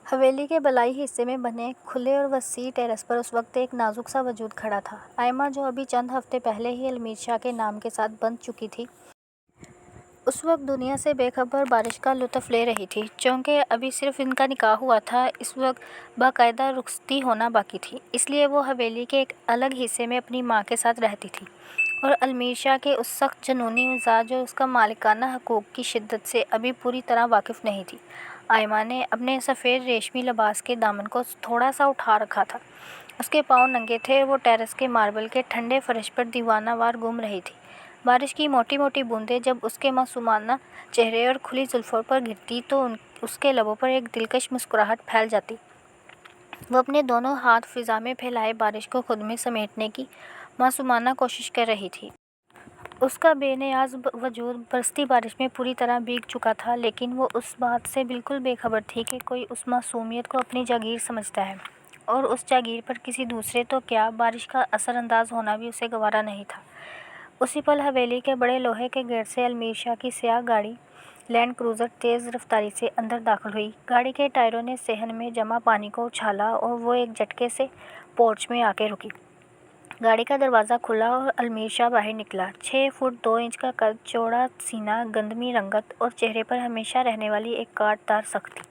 حویلی کے بالائی حصے میں بنے کھلے اور وسیع ٹیرس پر اس وقت ایک نازک سا وجود کھڑا تھا۔ آئمہ، جو ابھی چند ہفتے پہلے ہی المیر شاہ کے نام کے ساتھ بن چکی تھی، اس وقت دنیا سے بے خبر بارش کا لطف لے رہی تھی۔ چونکہ ابھی صرف ان کا نکاح ہوا تھا، اس وقت باقاعدہ رخصتی ہونا باقی تھی، اس لیے وہ حویلی کے ایک الگ حصے میں اپنی ماں کے ساتھ رہتی تھی، اور المیر شاہ کے اس سخت جنونی مزاج اور اس کا مالکانہ حقوق کی شدت سے ابھی پوری طرح واقف نہیں تھی۔ آئمہ نے اپنے سفید ریشمی لباس کے دامن کو تھوڑا سا اٹھا رکھا تھا، اس کے پاؤں ننگے تھے، وہ ٹیرس کے ماربل کے ٹھنڈے فرش پر دیوانہ وار گھوم رہی تھی۔ بارش کی موٹی موٹی بوندیں جب اس کے معصومانہ چہرے اور کھلی زلفوں پر گرتی تو اس کے لبوں پر ایک دلکش مسکراہٹ پھیل جاتی۔ وہ اپنے دونوں ہاتھ فضا میں پھیلائے بارش کو خود میں سمیٹنے کی معصومانہ کوشش کر رہی تھی۔ اس کا بے نیاز وجود برستی بارش میں پوری طرح بھیگ چکا تھا، لیکن وہ اس بات سے بالکل بے خبر تھی کہ کوئی اس معصومیت کو اپنی جاگیر سمجھتا ہے، اور اس جاگیر پر کسی دوسرے تو کیا، بارش کا اثر انداز ہونا بھی اسے گوارا نہیں تھا۔ اسی پل حویلی کے بڑے لوہے کے گیٹ سے المیر شاہ کی سیاہ گاڑی لینڈ کروزر تیز رفتاری سے اندر داخل ہوئی۔ گاڑی کے ٹائروں نے صحن میں جمع پانی کو اچھالا اور وہ ایک جھٹکے سے پورچ میں آ کے رکی۔ گاڑی کا دروازہ کھلا اور المیر شاہ باہر نکلا۔ 6 فٹ 2 انچ کا قد، چوڑا سینہ، گندمی رنگت اور چہرے پر ہمیشہ رہنے والی ایک کاٹ دار سختی۔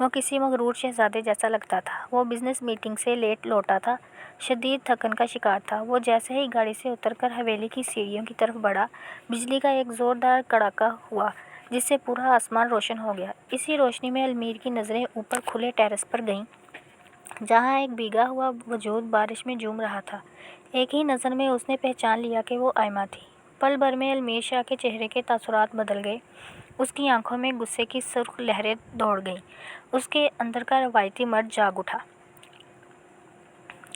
وہ کسی مغرور شہزادے جیسا لگتا تھا۔ وہ بزنس میٹنگ سے لیٹ لوٹا تھا، شدید تھکن کا شکار تھا۔ وہ جیسے ہی گاڑی سے اتر کر حویلی کی سیڑھیوں کی طرف بڑھا، بجلی کا ایک زوردار کڑاکا ہوا جس سے پورا آسمان روشن ہو گیا۔ اسی روشنی میں المیر کی نظریں اوپر کھلے ٹیرس پر گئیں، جہاں ایک بھیگا ہوا وجود بارش میں جھوم رہا تھا۔ ایک ہی نظر میں اس نے پہچان لیا کہ وہ آئمہ تھی۔ پل بھر میں المیر شاہ کے چہرے کے تاثرات بدل گئے۔ اس کی آنکھوں میں غصے کی سرخ لہریں دوڑ گئیں۔ اس کے اندر کا روایتی مرد جاگ اٹھا۔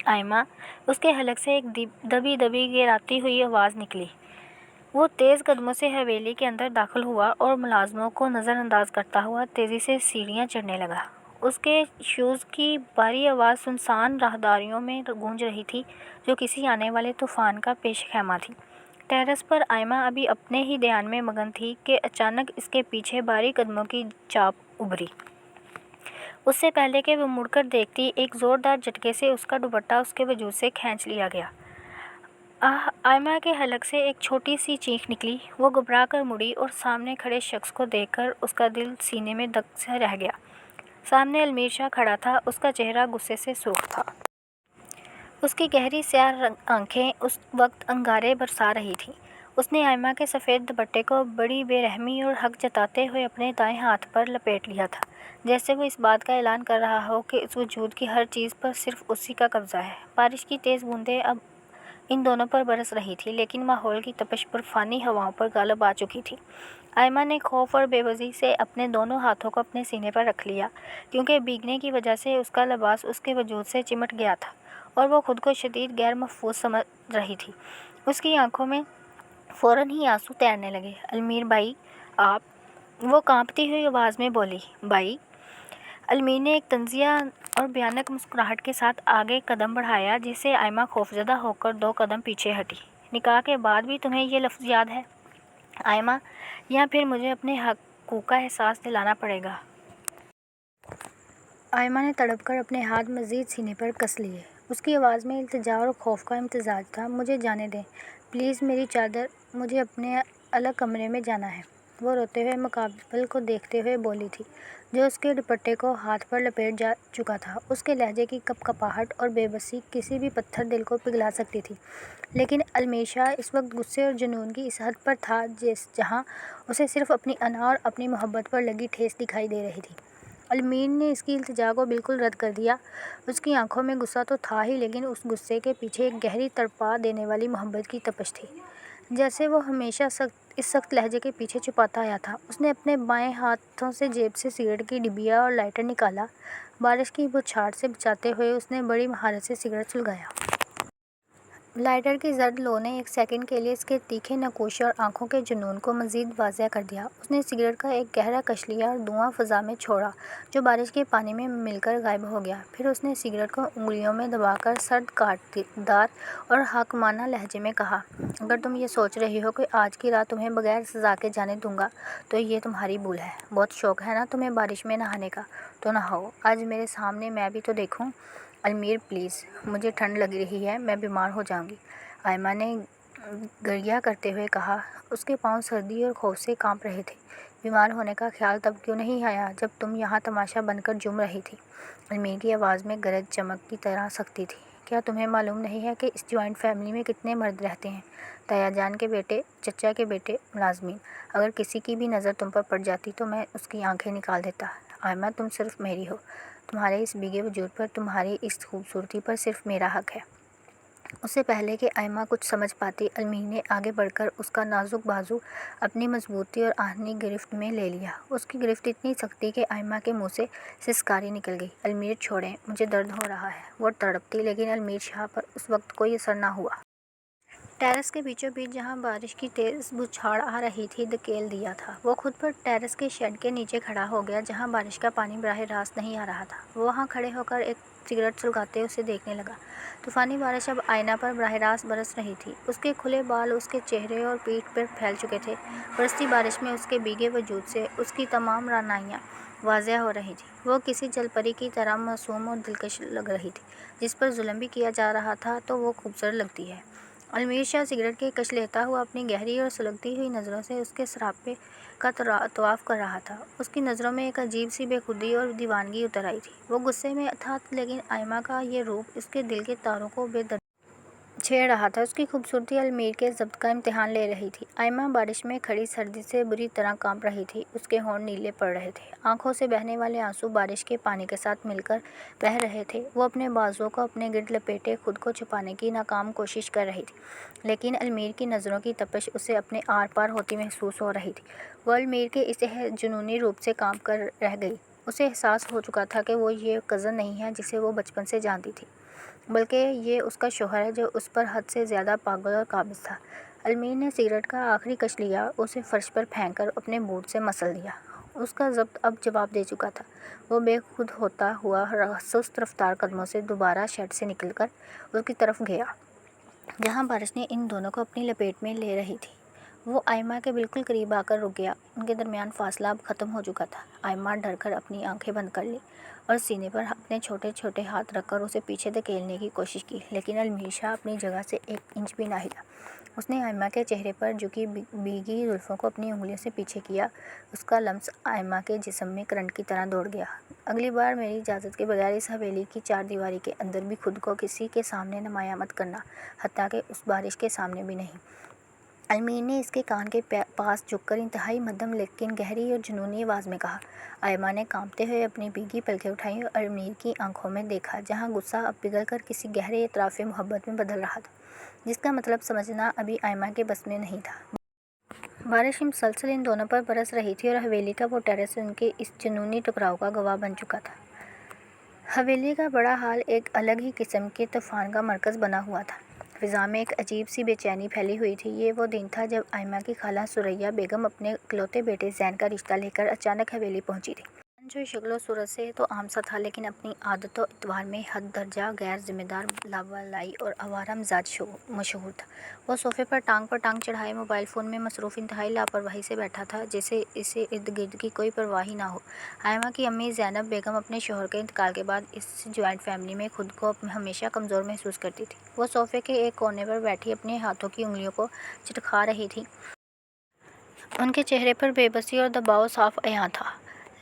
آئمہ! اس کے حلق سے ایک دبی دبی گراتی ہوئی آواز نکلی۔ وہ تیز قدموں سے حویلی کے اندر داخل ہوا اور ملازموں کو نظر انداز کرتا ہوا تیزی سے سیڑھیاں چڑھنے لگا۔ اس کے شوز کی بھاری آواز سنسان راہداریوں میں گونج رہی تھی، جو کسی آنے والے طوفان کا پیش خیمہ تھی۔ ٹیرس پر آئمہ ابھی اپنے ہی دھیان میں مگن تھی کہ اچانک اس کے پیچھے بھاری قدموں کی چاپ ابھری۔ اس سے پہلے کہ وہ مڑ کر دیکھتی، ایک زوردار جھٹکے سے اس کا دوپٹہ اس کے وجود سے کھینچ لیا گیا۔ آہ! آئمہ کے حلق سے ایک چھوٹی سی چیخ نکلی۔ وہ گھبرا کر مڑی اور سامنے کھڑے شخص کو دیکھ کر اس کا دل سینے میں دھک سے رہ گیا۔ سامنے المیر شاہ کھڑا تھا، اس کا چہرہ غصے سے سرخ تھا۔ اس کی گہری سیاہ آنکھیں اس وقت انگارے برسا رہی تھیں۔ اس نے آئمہ کے سفید دوپٹے کو بڑی بے رحمی اور حق جتاتے ہوئے اپنے دائیں ہاتھ پر لپیٹ لیا تھا، جیسے وہ اس بات کا اعلان کر رہا ہو کہ اس وجود کی ہر چیز پر صرف اسی کا قبضہ ہے۔ بارش کی تیز بوندیں اب ان دونوں پر برس رہی تھیں، لیکن ماحول کی تپش برفانی ہواؤں پر غالب آ چکی تھی۔ آئمہ نے خوف اور بے بسی سے اپنے دونوں ہاتھوں کو اپنے سینے پر رکھ لیا، کیونکہ بھیگنے کی وجہ سے اس کا لباس اس کے وجود سے چمٹ گیا تھا اور وہ خود کو شدید غیر محفوظ سمجھ رہی تھی۔ اس کی آنکھوں میں فوراً ہی آنسو تیرنے لگے۔ المیر بھائی، آپ! وہ کانپتی ہوئی آواز میں بولی۔ بھائی! المیر نے ایک طنزیہ اور بھیانک مسکراہٹ کے ساتھ آگے قدم بڑھایا، جس سے آئمہ خوفزدہ ہو کر 2 قدم پیچھے ہٹی۔ نکاح کے بعد بھی تمہیں یہ لفظ یاد ہے، آئمہ، یا پھر مجھے اپنے حقوق کا احساس دلانا پڑے گا؟ آئمہ نے تڑپ کر اپنے ہاتھ مزید سینے پر کس لیے۔ اس کی آواز میں التجا اور خوف کا امتزاج تھا۔ مجھے جانے دیں، پلیز، میری چادر، مجھے اپنے الگ کمرے میں جانا ہے۔ وہ روتے ہوئے مقابل کو دیکھتے ہوئے بولی تھی، جو اس کے دوپٹے کو ہاتھ پر لپیٹ جا چکا تھا۔ اس کے لہجے کی کپکپاہٹ اور بے بسی کسی بھی پتھر دل کو پگھلا سکتی تھی، لیکن المیر شاہ اس وقت غصے اور جنون کی اس حد پر تھا جہاں اسے صرف اپنی انا اور اپنی محبت پر لگی ٹھیس دکھائی دے رہی تھی۔ المیر نے اس کی التجا کو بالکل رد کر دیا۔ اس کی آنکھوں میں غصہ تو تھا ہی، لیکن اس غصے کے پیچھے ایک گہری تڑپا دینے والی محبت کی تپش تھی، جیسے وہ ہمیشہ اس سخت لہجے کے پیچھے چھپاتا آیا تھا۔ اس نے اپنے بائیں ہاتھوں سے جیب سے سگریٹ کی ڈبیا اور لائٹر نکالا۔ بارش کی بوچھاڑ سے بچاتے ہوئے اس نے بڑی مہارت سے سگریٹ سلگایا۔ لائٹر کی زرد لو نے ایک سیکنڈ کے لیے اس کے تیکھے نقوش اور آنکھوں کے جنون کو مزید واضح کر دیا۔ اس نے سگریٹ کا ایک گہرا کش لیا اور دھواں فضا میں چھوڑا جو بارش کے پانی میں مل کر غائب ہو گیا۔ پھر اس نے سگریٹ کو انگلیوں میں دبا کر سرد کاٹدار اور حاکمانہ لہجے میں کہا، اگر تم یہ سوچ رہی ہو کہ آج کی رات تمہیں بغیر سزا کے جانے دوں گا تو یہ تمہاری بھول ہے۔ بہت شوق ہے نا تمہیں بارش میں نہانے کا، تو نہاؤ آج میرے سامنے، میں بھی تو دیکھوں۔ المیر پلیز، مجھے ٹھنڈ لگ رہی ہے، میں بیمار ہو جاؤں گی، آئمہ نے گریہ کرتے ہوئے کہا۔ اس کے پاؤں سردی اور خوف سے کانپ رہے تھے۔ بیمار ہونے کا خیال تب کیوں نہیں آیا جب تم یہاں تماشا بن کر جم رہی تھی؟ المیر کی آواز میں گرج چمک کی طرح سختی تھی۔ کیا تمہیں معلوم نہیں ہے کہ اس جوائنٹ فیملی میں کتنے مرد رہتے ہیں؟ تایا جان کے بیٹے، چچا کے بیٹے، ملازمین۔ اگر کسی کی بھی نظر تم پر پڑ جاتی تو میں اس کی آنکھیں نکال دیتا۔ آئمہ تم صرف میری ہو، تمہارے اس بھیگے وجود پر، تمہاری اس خوبصورتی پر صرف میرا حق ہے۔ اس سے پہلے کہ آئمہ کچھ سمجھ پاتی، المیر نے آگے بڑھ کر اس کا نازک بازو اپنی مضبوطی اور آہنی گرفت میں لے لیا۔ اس کی گرفت اتنی سخت تھی کہ آئمہ کے منہ سے سسکاری نکل گئی۔ المیر چھوڑیں، مجھے درد ہو رہا ہے، وہ تڑپتی، لیکن المیر شاہ پر اس وقت کوئی اثر نہ ہوا۔ ٹیرس کے بیچوں بیچ جہاں بارش کی تیز بچھاڑ آ رہی تھی دھکیل دیا تھا۔ وہ خود پر ٹیرس کے شیڈ کے نیچے کھڑا ہو گیا جہاں بارش کا پانی براہ راست نہیں آ رہا تھا۔ وہ وہاں کھڑے ہو کر ایک سگریٹ سلگاتے اسے دیکھنے لگا۔ طوفانی بارش اب آئنہ پر براہ راست برس رہی تھی۔ اس کے کھلے بال اس کے چہرے اور پیٹھ پر پھیل چکے تھے۔ برستی بارش میں اس کے بھیگے وجود سے اس کی تمام رعنائیاں واضح ہو رہی تھیں۔ وہ کسی جل پری کی طرح معصوم اور دلکش لگ رہی تھی۔ جس پر ظلم بھی کیا جا رہا تھا تو وہ خوبصورت لگتی ہے۔ المیر شاہ سگریٹ کے کش لیتا ہوا اپنی گہری اور سلگتی ہوئی نظروں سے اس کے سراپے کا طواف کر رہا تھا۔ اس کی نظروں میں ایک عجیب سی بے خودی اور دیوانگی اتر آئی تھی۔ وہ غصے میں تھا لیکن آئمہ کا یہ روپ اس کے دل کے تاروں کو بے دردی چھیڑ رہا تھا۔ اس کی خوبصورتی المیر کے ضبط کا امتحان لے رہی تھی۔ آئمہ بارش میں کھڑی سردی سے بری طرح کانپ رہی تھی۔ اس کے ہونٹ نیلے پڑ رہے تھے، آنکھوں سے بہنے والے آنسو بارش کے پانی کے ساتھ مل کر بہہ رہے تھے۔ وہ اپنے بازوؤں کو اپنے گرد لپیٹے خود کو چھپانے کی ناکام کوشش کر رہی تھی، لیکن المیر کی نظروں کی تپش اسے اپنے آر پار ہوتی محسوس ہو رہی تھی۔ وہ المیر کے اس جنونی روپ سے کانپ کر رہ گئی۔ اسے احساس ہو چکا تھا کہ وہ یہ کزن نہیں ہے جسے وہ بچپن سے جانتی تھی، بلکہ یہ اس کا شوہر ہے جو اس پر حد سے زیادہ پاگل اور قابض تھا۔ المیر نے سگریٹ کا آخری کش لیا، اسے فرش پر پھینک کر اپنے بوٹ سے مسل دیا۔ اس کا ضبط اب جواب دے چکا تھا۔ وہ بے خود ہوتا ہوا سست رفتار قدموں سے دوبارہ شیڈ سے نکل کر اس کی طرف گیا جہاں بارش نے ان دونوں کو اپنی لپیٹ میں لے رہی تھی۔ وہ آئمہ کے بالکل قریب آ کر رک گیا۔ ان کے درمیان فاصلہ اب ختم ہو چکا تھا۔ آئمہ ڈر کر اپنی آنکھیں بند کر لیں اور سینے پر اپنے چھوٹے چھوٹے ہاتھ رکھ کر اسے پیچھے دھکیلنے کی کوشش کی، لیکن المیر شاہ اپنی جگہ سے ایک انچ بھی نہ ہلا۔ اس نے آئمہ کے چہرے پر جھکی بھیگی زلفوں کو اپنی انگلیوں سے پیچھے کیا۔ اس کا لمس آئمہ کے جسم میں کرنٹ کی طرح دوڑ گیا۔ اگلی بار میری اجازت کے بغیر اس حویلی کی چار دیواری کے اندر بھی خود کو کسی کے سامنے نمایاں مت کرنا، حتیٰ کہ اس بارش کے سامنے بھی نہیں۔ المیر نے اس کے کان کے پاس جھک کر انتہائی مدھم لیکن گہری اور جنونی آواز میں کہا۔ آئمہ نے کانپتے ہوئے اپنی بھیگی پلکیں اٹھائیں اور المیر کی آنکھوں میں دیکھا جہاں غصہ اب پگھل کر کسی گہرے اعتراف محبت میں بدل رہا تھا، جس کا مطلب سمجھنا ابھی آئمہ کے بس میں نہیں تھا۔ بارش مسلسل ان دونوں پر برس رہی تھی اور حویلی کا وہ ٹیرس ان کے اس جنونی ٹکراؤ کا گواہ بن چکا تھا۔ حویلی کا بڑا ہال ایک الگ ہی قسم کے طوفان کا مرکز بنا ہوا تھا۔ فضا میں ایک عجیب سی بے چینی پھیلی ہوئی تھی۔ یہ وہ دن تھا جب آئمہ کی خالہ ثریا بیگم اپنے اکلوتے بیٹے زین کا رشتہ لے کر اچانک حویلی پہنچی تھی۔ زین جو شکل و صورت سے تو عام سا تھا لیکن اپنی عادت و اطوار میں حد درجہ غیر ذمہ دار، لاواعی اور آوارہ مزاج مشہور تھا۔ وہ صوفے پر ٹانگ چڑھائے موبائل فون میں مصروف انتہائی لاپرواہی سے بیٹھا تھا، جیسے اسے ارد گرد کی کوئی پرواہ ہی نہ ہو۔ آئمہ کی امی زینب بیگم اپنے شوہر کے انتقال کے بعد اس جوائنٹ فیملی میں خود کو ہمیشہ کمزور محسوس کرتی تھی۔ وہ صوفے کے ایک کونے پر بیٹھی اپنے ہاتھوں کی انگلیوں کو چٹکا رہی تھی۔ ان کے چہرے پر بے بسی اور دباؤ صاف عیاں تھا،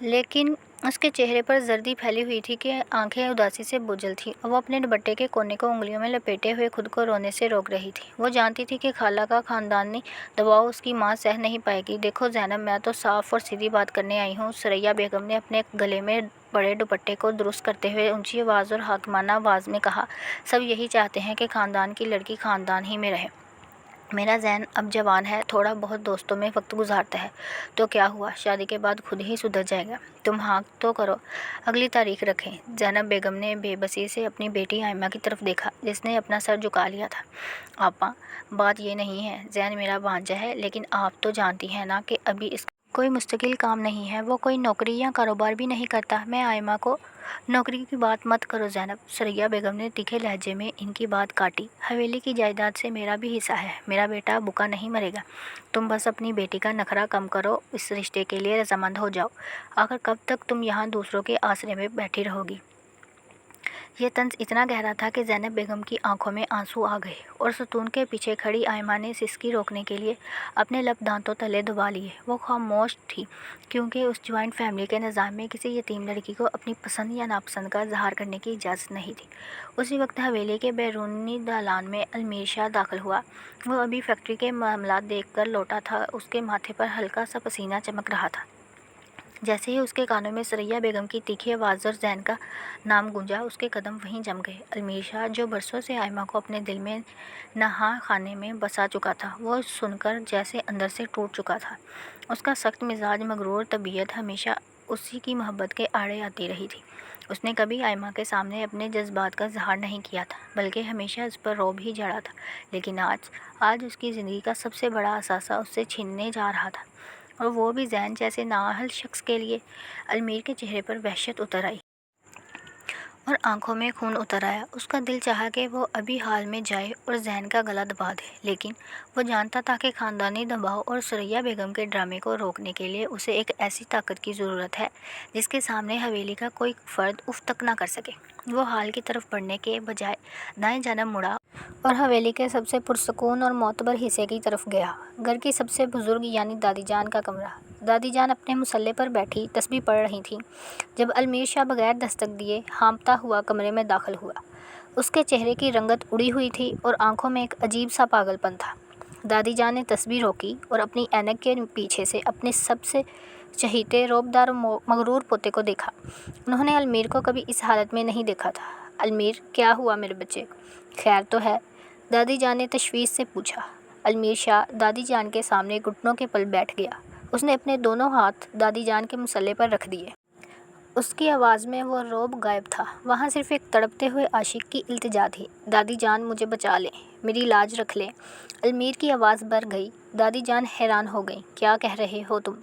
لیکن اس کے چہرے پر زردی پھیلی ہوئی تھی کہ آنکھیں اداسی سے بجھل تھیں۔ وہ اپنے دوپٹے کے کونے کو انگلیوں میں لپیٹے ہوئے خود کو رونے سے روک رہی تھی۔ وہ جانتی تھی کہ خالہ کا خاندانی دباؤ اس کی ماں سہہ نہیں پائے گی۔ دیکھو زینب، میں تو صاف اور سیدھی بات کرنے آئی ہوں، ثریا بیگم نے اپنے گلے میں پڑے دوپٹے کو درست کرتے ہوئے اونچی آواز اور حاکمانہ آواز میں کہا۔ سب یہی چاہتے ہیں کہ خاندان کی لڑکی خاندان ہی میں رہے۔ میرا زین اب جوان ہے، تھوڑا بہت دوستوں میں وقت گزارتا ہے، تو کیا ہوا، شادی کے بعد خود ہی سدھر جائے گا۔ تم ہاں تو کرو، اگلی تاریخ رکھیں۔ زینب بیگم نے بے بسی سے اپنی بیٹی آئمہ کی طرف دیکھا، جس نے اپنا سر جھکا لیا تھا۔ آپا، بات یہ نہیں ہے، زین میرا بھانجا ہے، لیکن آپ تو جانتی ہیں نا کہ ابھی اس کا کوئی مستقل کام نہیں ہے، وہ کوئی نوکری یا کاروبار بھی نہیں کرتا۔ میں آئمہ کو نوکری کی بات مت کرو زینب، ثریا بیگم نے تیکھے لہجے میں ان کی بات کاٹی۔ حویلی کی جائیداد سے میرا بھی حصہ ہے، میرا بیٹا بھوکا نہیں مرے گا۔ تم بس اپنی بیٹی کا نخرہ کم کرو، اس رشتے کے لیے رضامند ہو جاؤ۔ آخر کب تک تم یہاں دوسروں کے آسرے میں بیٹھی رہو گی؟ یہ طنز اتنا گہرا تھا کہ زینب بیگم کی آنکھوں میں آنسو آ گئے، اور ستون کے پیچھے کھڑی آئمہ نے سسکی روکنے کے لیے اپنے لب دانتوں تلے دبا لیے۔ وہ خاموش تھی، کیونکہ اس جوائنٹ فیملی کے نظام میں کسی یتیم لڑکی کو اپنی پسند یا ناپسند کا اظہار کرنے کی اجازت نہیں تھی۔ اسی وقت حویلی کے بیرونی دالان میں المیر شاہ داخل ہوا۔ وہ ابھی فیکٹری کے معاملات دیکھ کر لوٹا تھا، اس کے ماتھے پر ہلکا سا پسینہ چمک رہا تھا۔ جیسے ہی اس کے کانوں میں ثریا بیگم کی تیکھی آواز اور زین کا نام گونجا، اس کے قدم وہیں جم گئے۔ المیر شاہ، جو برسوں سے آئمہ کو اپنے دل میں نہاں خانے میں بسا چکا تھا، وہ سن کر جیسے اندر سے ٹوٹ چکا تھا۔ اس کا سخت مزاج، مغرور طبیعت ہمیشہ اسی کی محبت کے آڑے آتی رہی تھی۔ اس نے کبھی آئمہ کے سامنے اپنے جذبات کا اظہار نہیں کیا تھا، بلکہ ہمیشہ اس پر رعب ہی جھاڑا تھا۔ لیکن آج اس کی زندگی کا سب سے بڑا اثاثہ اس سے چھیننے جا رہا تھا، اور وہ بھی زین جیسے نااہل شخص کے لیے۔ المیر کے چہرے پر وحشت اتر آئی اور آنکھوں میں خون اتر آیا۔ اس کا دل چاہا کہ وہ ابھی حال میں جائے اور زین کا گلا دبا دے، لیکن وہ جانتا تھا کہ خاندانی دباؤ اور ثریا بیگم کے ڈرامے کو روکنے کے لیے اسے ایک ایسی طاقت کی ضرورت ہے جس کے سامنے حویلی کا کوئی فرد اف تک نہ کر سکے۔ وہ حال کی طرف بڑھنے کے بجائے دائیں جانب مڑا اور حویلی کے سب سے پرسکون اور معتبر حصے کی طرف گیا، گھر کی سب سے بزرگ یعنی دادی جان کا کمرہ۔ دادی جان اپنے مصلے پر بیٹھی تسبیح پڑھ رہی تھیں جب المیر شاہ بغیر دستک دیے ہانپتا ہوا کمرے میں داخل ہوا۔ اس کے چہرے کی رنگت اڑی ہوئی تھی اور آنکھوں میں ایک عجیب سا پاگل پن تھا۔ دادی جان نے تسبیح روکی اور اپنی اینک کے پیچھے سے اپنے سب سے چہیتے، روبدار مغرور پوتے کو دیکھا۔ انہوں نے المیر کو کبھی اس حالت میں نہیں دیکھا تھا۔ المیر، کیا ہوا میرے بچے؟ خیر تو ہے؟ دادی جان نے تشویش سے پوچھا۔ المیر شاہ دادی جان کے سامنے گھٹنوں کے بل بیٹھ گیا۔ اس نے اپنے دونوں ہاتھ دادی جان کے مصلے پر رکھ دیے۔ اس کی آواز میں وہ رعب غائب تھا، وہاں صرف ایک تڑپتے ہوئے عاشق کی التجا تھی۔ دادی جان، مجھے بچا لیں، میری لاج رکھ لیں۔ المیر کی آواز بھر گئی۔ دادی جان حیران ہو گئیں۔ کیا کہہ رہے ہو تم؟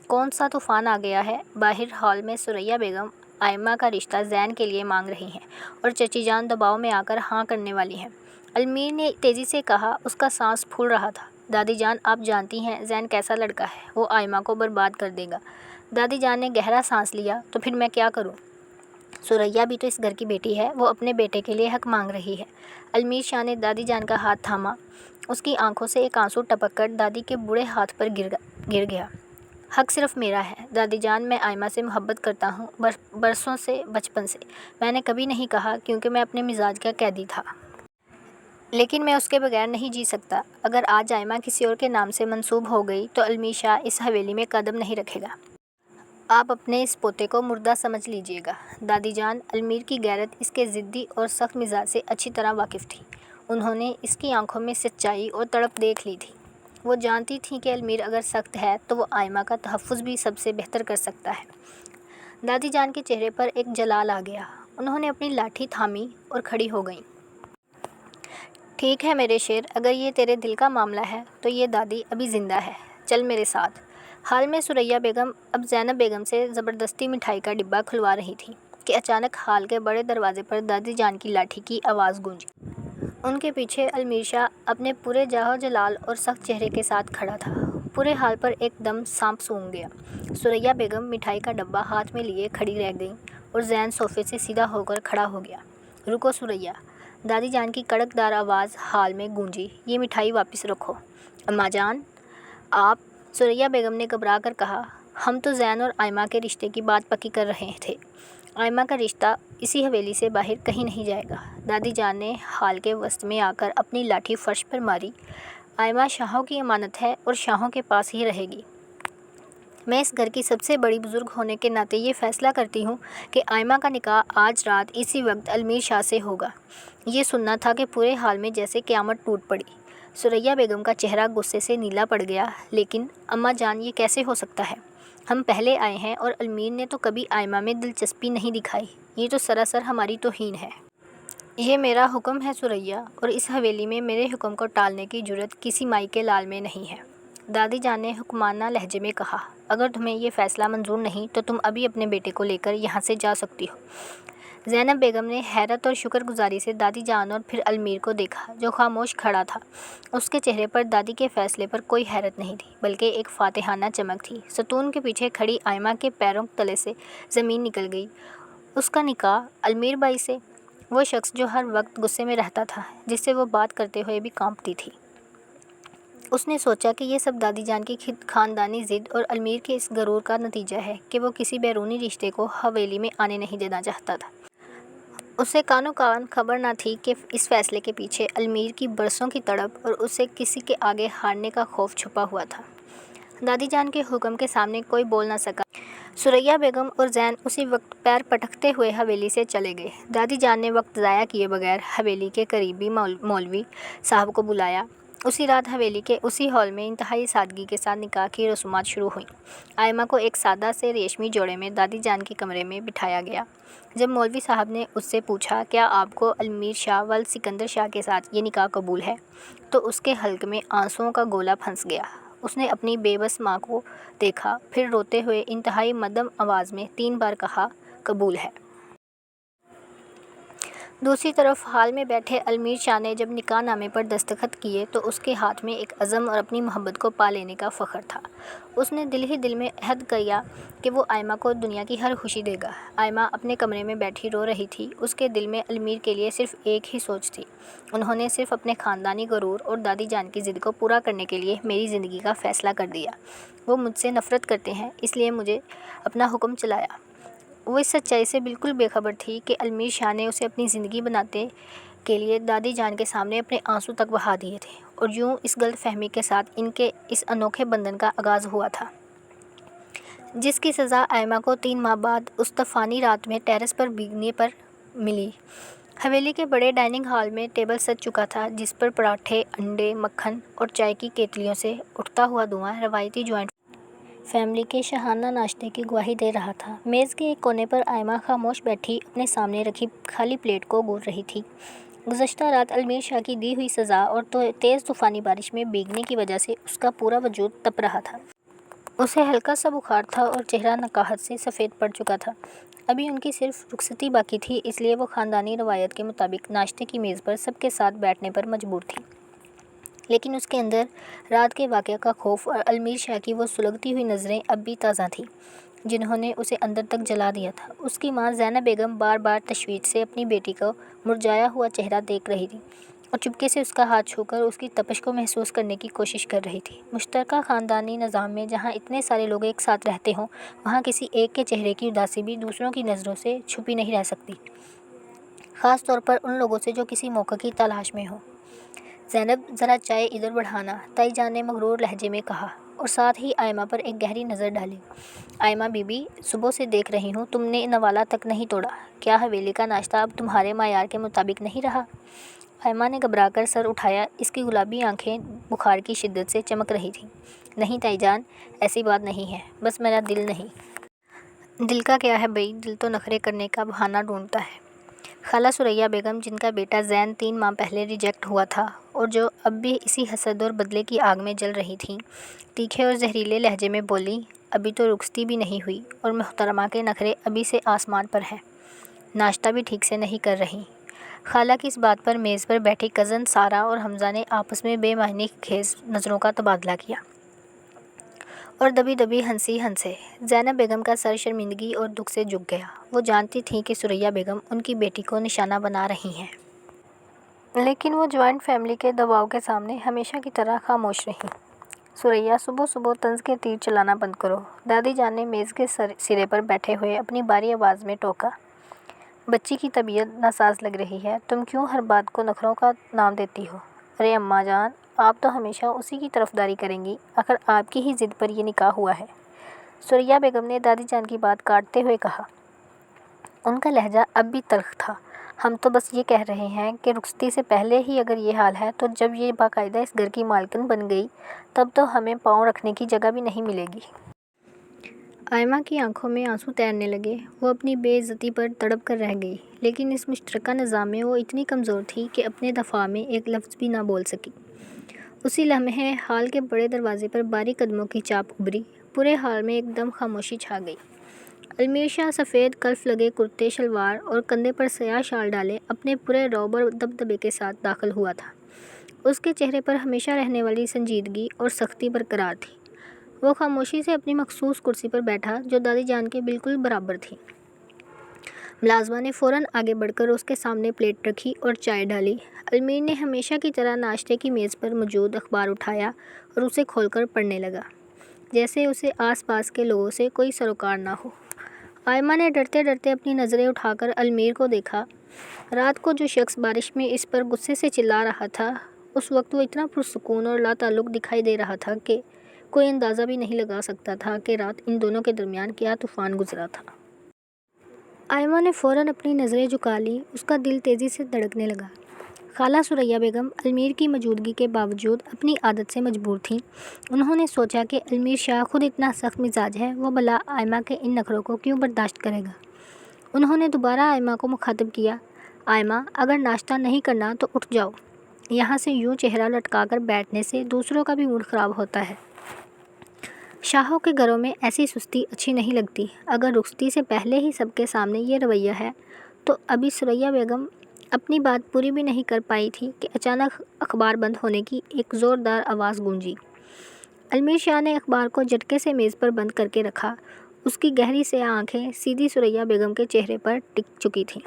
کون سا طوفان آ گیا ہے؟ باہر ہال میں ثریا بیگم آئمہ کا رشتہ زین کے لیے مانگ رہی ہیں، اور چچی جان دباؤ میں آ کر ہاں کرنے والی ہیں۔ المیر نے تیزی سے کہا، اس کا سانس پھول رہا تھا۔ دادی جان، آپ جانتی ہیں زین کیسا لڑکا ہے، وہ آئمہ کو برباد کر دے گا۔ دادی جان نے گہرا سانس لیا۔ تو پھر میں کیا کروں؟ ثریا بھی تو اس گھر کی بیٹی ہے، وہ اپنے بیٹے کے لیے حق مانگ رہی ہے۔ المیر شاہ نے دادی جان کا ہاتھ تھاما۔ اس کی آنکھوں سے ایک آنسو ٹپک کر دادی کے بوڑھے ہاتھ پر گر گیا۔ حق صرف میرا ہے دادی جان، میں آئمہ سے محبت کرتا ہوں، برسوں سے، بچپن سے۔ میں نے کبھی نہیں کہا، کیونکہ میں اپنے مزاج کا قیدی تھا۔ لیکن میں اس کے بغیر نہیں جی سکتا۔ اگر آج آئمہ کسی اور کے نام سے منسوب ہو گئی تو المیر شاہ اس حویلی میں قدم نہیں رکھے گا۔ آپ اپنے اس پوتے کو مردہ سمجھ لیجیے گا۔ دادی جان، المیر کی غیرت اس کے ضدی اور سخت مزاج سے اچھی طرح واقف تھی۔ انہوں نے اس کی آنکھوں میں سچائی اور تڑپ دیکھ لی تھی۔ وہ جانتی تھیں کہ المیر اگر سخت ہے تو وہ آئمہ کا تحفظ بھی سب سے بہتر کر سکتا ہے۔ دادی جان کے چہرے پر ایک جلال آ گیا۔ انہوں نے اپنی لاٹھی تھامی اور کھڑی ہو گئیں۔ ٹھیک ہے میرے شیر، اگر یہ تیرے دل کا معاملہ ہے تو یہ دادی ابھی زندہ ہے، چل میرے ساتھ۔ حال میں ثریا بیگم اب زینب بیگم سے زبردستی مٹھائی کا ڈبہ کھلوا رہی تھی کہ اچانک حال کے بڑے دروازے پر دادی جان کی لاٹھی کی آواز گونجی۔ ان کے پیچھے المیر شاہ اپنے پورے جاہ و جلال اور سخت چہرے کے ساتھ کھڑا تھا۔ پورے حال پر ایک دم سانپ سونگ گیا۔ ثریا بیگم مٹھائی کا ڈبہ ہاتھ میں لیے کھڑی رہ گئیں اور زین صوفے سے سیدھا ہو کر کھڑا ہو گیا۔ رکو ثریا، دادی جان کی کڑک دار آواز حال میں گونجی، یہ مٹھائی واپس رکھو۔ اماں جان، آپ؟ ثریا بیگم نے گھبرا کر کہا، ہم تو زین اور آئمہ کے رشتے کی بات پکی کر رہے تھے۔ آئمہ کا رشتہ اسی حویلی سے باہر کہیں نہیں جائے گا۔ دادی جان نے حال کے وسط میں آ کر اپنی لاٹھی فرش پر ماری۔ آئمہ شاہوں کی امانت ہے اور شاہوں کے پاس ہی رہے گی۔ میں اس گھر کی سب سے بڑی بزرگ ہونے کے ناطے یہ فیصلہ کرتی ہوں کہ آئمہ کا نکاح آج رات اسی وقت المیر شاہ سے ہوگا۔ یہ سننا تھا کہ پورے حال میں جیسے قیامت ٹوٹ پڑی۔ سریا بیگم کا چہرہ غصے سے نیلا پڑ گیا۔ لیکن اماں جان، یہ کیسے ہو سکتا ہے؟ ہم پہلے آئے ہیں اور المیر نے تو کبھی آئمہ میں دلچسپی نہیں دکھائی۔ یہ تو سراسر ہماری توہین ہے۔ یہ میرا حکم ہے سریا، اور اس حویلی میں میرے حکم کو ٹالنے کی جرأت کسی مائی کے لال میں نہیں ہے۔ دادی جان نے حکمانہ لہجے میں کہا، اگر تمہیں یہ فیصلہ منظور نہیں تو تم ابھی اپنے بیٹے کو لے کر یہاں سے جا سکتی ہو۔ زینب بیگم نے حیرت اور شکر گزاری سے دادی جان اور پھر المیر کو دیکھا، جو خاموش کھڑا تھا۔ اس کے چہرے پر دادی کے فیصلے پر کوئی حیرت نہیں تھی، بلکہ ایک فاتحانہ چمک تھی۔ ستون کے پیچھے کھڑی آئمہ کے پیروں تلے سے زمین نکل گئی۔ اس کا نکاح المیر بھائی سے؟ وہ شخص جو ہر وقت غصے میں رہتا تھا، جس سے وہ بات کرتے ہوئے بھی کانپتی تھی۔ اس نے سوچا کہ یہ سب دادی جان کی خاندانی ضد اور المیر کے اس غرور کا نتیجہ ہے کہ وہ کسی بیرونی رشتے کو حویلی میں آنے نہیں دینا چاہتا تھا۔ اسے کانوں کان خبر نہ تھی کہ اس فیصلے کے پیچھے المیر کی برسوں کی تڑپ اور اسے کسی کے آگے ہارنے کا خوف چھپا ہوا تھا۔ دادی جان کے حکم کے سامنے کوئی بول نہ سکا۔ سریا بیگم اور زین اسی وقت پیر پٹکتے ہوئے حویلی سے چلے گئے۔ دادی جان نے وقت ضائع کیے بغیر حویلی کے قریبی مولوی صاحب کو بلایا۔ اسی رات حویلی کے اسی ہال میں انتہائی سادگی کے ساتھ نکاح کی رسومات شروع ہوئیں۔ آئمہ کو ایک سادہ سے ریشمی جوڑے میں دادی جان کے کمرے میں بٹھایا گیا۔ جب مولوی صاحب نے اس سے پوچھا، کیا آپ کو المیر شاہ ولد سکندر شاہ کے ساتھ یہ نکاح قبول ہے، تو اس کے حلق میں آنسوؤں کا گولا پھنس گیا۔ اس نے اپنی بے بس ماں کو دیکھا، پھر روتے ہوئے انتہائی مدھم آواز میں 3 بار کہا، قبول ہے۔ دوسری طرف ہال میں بیٹھے المیر شاہ نے جب نکاح نامے پر دستخط کیے تو اس کے ہاتھ میں ایک عزم اور اپنی محبت کو پا لینے کا فخر تھا۔ اس نے دل ہی دل میں عہد کیا کہ وہ آئمہ کو دنیا کی ہر خوشی دے گا۔ آئمہ اپنے کمرے میں بیٹھی رو رہی تھی۔ اس کے دل میں المیر کے لیے صرف ایک ہی سوچ تھی، انہوں نے صرف اپنے خاندانی غرور اور دادی جان کی ضد کو پورا کرنے کے لیے میری زندگی کا فیصلہ کر دیا۔ وہ مجھ سے نفرت کرتے ہیں، اس لیے مجھے اپنا حکم چلایا۔ وہ اس سچائی سے بالکل بے خبر تھی کہ المیر شاہ نے اسے اپنی زندگی بنانے کے لیے دادی جان کے سامنے اپنے آنسو تک بہا دیے تھے، اور یوں اس غلط فہمی کے ساتھ ان کے اس انوکھے بندھن کا آغاز ہوا تھا، جس کی سزا آئمہ کو 3 ماہ بعد اس طوفانی رات میں ٹیرس پر بھیگنے پر ملی۔ حویلی کے بڑے ڈائننگ ہال میں ٹیبل سج چکا تھا، جس پر پراٹھے، انڈے، مکھن اور چائے کی کیتلیوں سے اٹھتا ہوا دھواں روایتی جوائنٹ فیملی کے شاہانہ ناشتے کی گواہی دے رہا تھا۔ میز کے ایک کونے پر آئمہ خاموش بیٹھی اپنے سامنے رکھی خالی پلیٹ کو گول رہی تھی۔ گزشتہ رات المیر شاہ کی دی ہوئی سزا اور تیز طوفانی بارش میں بھیگنے کی وجہ سے اس کا پورا وجود تپ رہا تھا۔ اسے ہلکا سا بخار تھا اور چہرہ نکاہت سے سفید پڑ چکا تھا۔ ابھی ان کی صرف رخصتی باقی تھی، اس لیے وہ خاندانی روایت کے مطابق ناشتے کی میز پر سب کے ساتھ بیٹھنے پر مجبور تھی۔ لیکن اس کے اندر رات کے واقعہ کا خوف اور المیر شاہ کی وہ سلگتی ہوئی نظریں اب بھی تازہ تھیں، جنہوں نے اسے اندر تک جلا دیا تھا۔ اس کی ماں زینب بیگم بار بار تشویش سے اپنی بیٹی کا مرجھایا ہوا چہرہ دیکھ رہی تھی اور چپکے سے اس کا ہاتھ چھو کر اس کی تپش کو محسوس کرنے کی کوشش کر رہی تھی۔ مشترکہ خاندانی نظام میں جہاں اتنے سارے لوگ ایک ساتھ رہتے ہوں، وہاں کسی ایک کے چہرے کی اداسی بھی دوسروں کی نظروں سے چھپی نہیں رہ سکتی، خاص طور پر ان لوگوں سے جو کسی موقع کی تلاش میں ہوں۔ زینب، ذرا چائے ادھر بڑھانا، تائی جان نے مغرور لہجے میں کہا، اور ساتھ ہی آئمہ پر ایک گہری نظر ڈالی۔ آئمہ بی بی، صبح سے دیکھ رہی ہوں تم نے نوالہ تک نہیں توڑا، کیا حویلی کا ناشتہ اب تمہارے معیار کے مطابق نہیں رہا؟ آئمہ نے گھبرا کر سر اٹھایا، اس کی گلابی آنکھیں بخار کی شدت سے چمک رہی تھیں۔ نہیں تائی جان، ایسی بات نہیں ہے، بس میرا دل نہیں۔ دل کا کیا ہے بھئی، دل تو نخرے کرنے کا بہانہ ڈھونڈتا ہے۔ خالہ سریا بیگم، جن کا بیٹا زین 3 ماہ پہلے ریجیکٹ ہوا تھا اور جو اب بھی اسی حسد اور بدلے کی آگ میں جل رہی تھیں، تیکھے اور زہریلے لہجے میں بولیں، ابھی تو رخصتی بھی نہیں ہوئی اور محترمہ کے نخرے ابھی سے آسمان پر ہیں، ناشتہ بھی ٹھیک سے نہیں کر رہی۔ خالہ کی اس بات پر میز پر بیٹھی کزن سارہ اور حمزہ نے آپس میں بے معنی خیز نظروں کا تبادلہ کیا اور دبی دبی ہنسی ہنسے۔ زینب بیگم کا سر شرمندگی اور دکھ سے جھک گیا۔ وہ جانتی تھیں کہ سریا بیگم ان کی بیٹی کو نشانہ بنا رہی ہیں، لیکن وہ جوائنٹ فیملی کے دباؤ کے سامنے ہمیشہ کی طرح خاموش رہیں۔ سریا، صبح صبح طنز کے تیر چلانا بند کرو، دادی جان نے میز کے سرے پر بیٹھے ہوئے اپنی بھاری آواز میں ٹوکا۔ بچی کی طبیعت ناساز لگ رہی ہے، تم کیوں ہر بات کو نخروں کا نام دیتی ہو؟ ارے اماں جان، آپ تو ہمیشہ اسی کی طرفداری کریں گی، آخر آپ کی ہی ضد پر یہ نکاح ہوا ہے۔ سریا بیگم نے دادی جان کی بات کاٹتے ہوئے کہا۔ ان کا لہجہ اب بھی تلخ تھا۔ ہم تو بس یہ کہہ رہے ہیں کہ رخصتی سے پہلے ہی اگر یہ حال ہے تو جب یہ باقاعدہ اس گھر کی مالکن بن گئی تب تو ہمیں پاؤں رکھنے کی جگہ بھی نہیں ملے گی۔ آئمہ کی آنکھوں میں آنسو تیرنے لگے۔ وہ اپنی بے عزتی پر تڑپ کر رہ گئی، لیکن اس مشترکہ نظام میں وہ اتنی کمزور تھی کہ اپنے دفاع میں ایک لفظ بھی نہ بول سکی۔ اسی لمحے ہال کے بڑے دروازے پر باریک قدموں کی چاپ ابھری۔ پورے ہال میں ایک دم خاموشی چھا گئی۔ المیر شاہ سفید کلف لگے کرتے شلوار اور کندھے پر سیاہ شال ڈالے اپنے پورے رعب اور دبدبے کے ساتھ داخل ہوا تھا۔ اس کے چہرے پر ہمیشہ رہنے والی سنجیدگی اور سختی برقرار تھی۔ وہ خاموشی سے اپنی مخصوص کرسی پر بیٹھا جو دادی جان کے بالکل برابر تھی۔ ملازمہ نے فوراً آگے بڑھ کر اس کے سامنے پلیٹ رکھی اور چائے ڈالی۔ المیر نے ہمیشہ کی طرح ناشتے کی میز پر موجود اخبار اٹھایا اور اسے کھول کر پڑھنے لگا، جیسے اسے آس پاس کے لوگوں سے کوئی سروکار نہ ہو۔ آئمہ نے ڈرتے ڈرتے اپنی نظریں اٹھا کر المیر کو دیکھا۔ رات کو جو شخص بارش میں اس پر غصے سے چلا رہا تھا، اس وقت وہ اتنا پرسکون اور لا تعلق دکھائی دے رہا تھا کہ کوئی اندازہ بھی نہیں لگا سکتا تھا کہ رات ان دونوں کے درمیان کیا طوفان گزرا تھا۔ آئمہ نے فوراً اپنی نظریں جھکا لی۔ اس کا دل تیزی سے دھڑکنے لگا۔ خالہ ثریا بیگم المیر کی موجودگی کے باوجود اپنی عادت سے مجبور تھیں۔ انہوں نے سوچا کہ المیر شاہ خود اتنا سخت مزاج ہے، وہ بھلا آئمہ کے ان نخروں کو کیوں برداشت کرے گا۔ انہوں نے دوبارہ آئمہ کو مخاطب کیا، آئمہ اگر ناشتہ نہیں کرنا تو اٹھ جاؤ، یہاں سے یوں چہرہ لٹکا کر بیٹھنے سے دوسروں کا بھی موڈ خراب ہوتا ہے۔ شاہوں کے گھروں میں ایسی سستی اچھی نہیں لگتی۔ اگر رخصتی سے پہلے ہی سب کے سامنے یہ رویہ ہے تو ابھی ثریا بیگم اپنی بات پوری بھی نہیں کر پائی تھی کہ اچانک اخبار بند ہونے کی ایک زوردار آواز گونجی۔ المیر شاہ نے اخبار کو جھٹکے سے میز پر بند کر کے رکھا۔ اس کی گہری سیاہ آنکھیں سیدھی ثریا بیگم کے چہرے پر ٹک چکی تھیں۔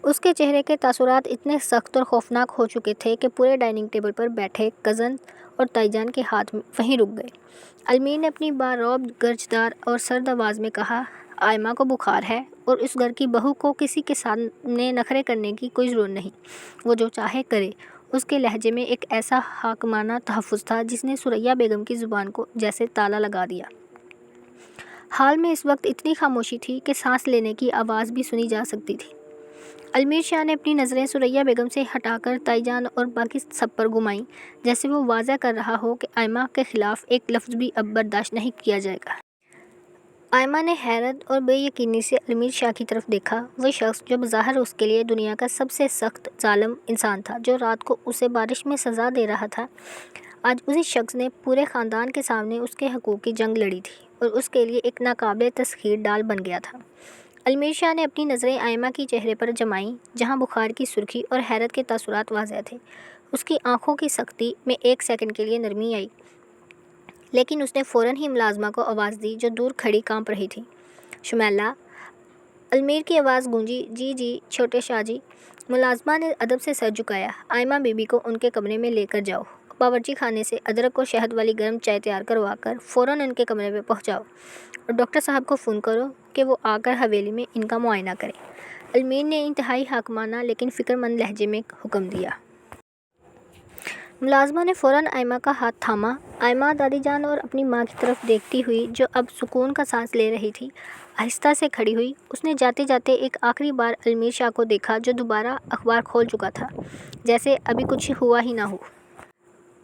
اس کے چہرے کے تاثرات اتنے سخت اور خوفناک ہو چکے تھے کہ پورے ڈائننگ ٹیبل پر بیٹھے کزن اور تائی جان کے ہاتھ وہیں رک گئے۔ المیر نے اپنی بارعب گرجدار اور سرد آواز میں کہا، آئمہ کو بخار ہے اور اس گھر کی بہو کو کسی کے سامنے نخرے کرنے کی کوئی ضرورت نہیں، وہ جو چاہے کرے۔ اس کے لہجے میں ایک ایسا حاکمانہ تحفظ تھا جس نے ثریا بیگم کی زبان کو جیسے تالا لگا دیا۔ ہال میں اس وقت اتنی خاموشی تھی کہ سانس لینے کی آواز بھی سنی جا سکتی تھی۔ المیر شاہ نے اپنی نظریں ثریا بیگم سے ہٹا کر تائی جان اور باقی سب پر گھمائیں، جیسے وہ واضح کر رہا ہو کہ آئمہ کے خلاف ایک لفظ بھی اب برداشت نہیں کیا جائے گا۔ آئمہ نے حیرت اور بے یقینی سے المیر شاہ کی طرف دیکھا۔ وہ شخص جو بظاہر اس کے لیے دنیا کا سب سے سخت ظالم انسان تھا، جو رات کو اسے بارش میں سزا دے رہا تھا، آج اسی شخص نے پورے خاندان کے سامنے اس کے حقوق کی جنگ لڑی تھی اور اس کے لیے ایک ناقابل تسخیر ڈال بن گیا تھا۔ المیر شاہ نے اپنی نظریں آئمہ کی چہرے پر جمائیں، جہاں بخار کی سرخی اور حیرت کے تاثرات واضح تھے۔ اس کی آنکھوں کی سختی میں ایک سیکنڈ کے لیے نرمی آئی، لیکن اس نے فوراً ہی ملازمہ کو آواز دی جو دور کھڑی کانپ رہی تھی، شمیلہ۔ المیر کی آواز گونجی، جی جی چھوٹے شاہ جی۔ ملازمہ نے ادب سے سر جھکایا، آئمہ بی بی کو ان کے کمرے میں لے کر جاؤ، باورچی خانے سے ادرک اور شہد والی گرم چائے تیار کروا کر فوراً ان کے کمرے میں پہنچاؤ اور ڈاکٹر صاحب کو فون کرو کہ وہ آ کر حویلی میں ان کا معائنہ کریں۔ المیر نے انتہائی حاکمانہ لیکن فکر مند لہجے میں حکم دیا۔ ملازمہ نے فوراً آئمہ کا ہاتھ تھاما۔ آئمہ دادی جان اور اپنی ماں کی طرف دیکھتی ہوئی، جو اب سکون کا سانس لے رہی تھی، آہستہ سے کھڑی ہوئی۔ اس نے جاتے جاتے ایک آخری بار المیر شاہ کو دیکھا جو دوبارہ اخبار کھول چکا تھا، جیسے ابھی کچھ ہوا ہی نہ ہو۔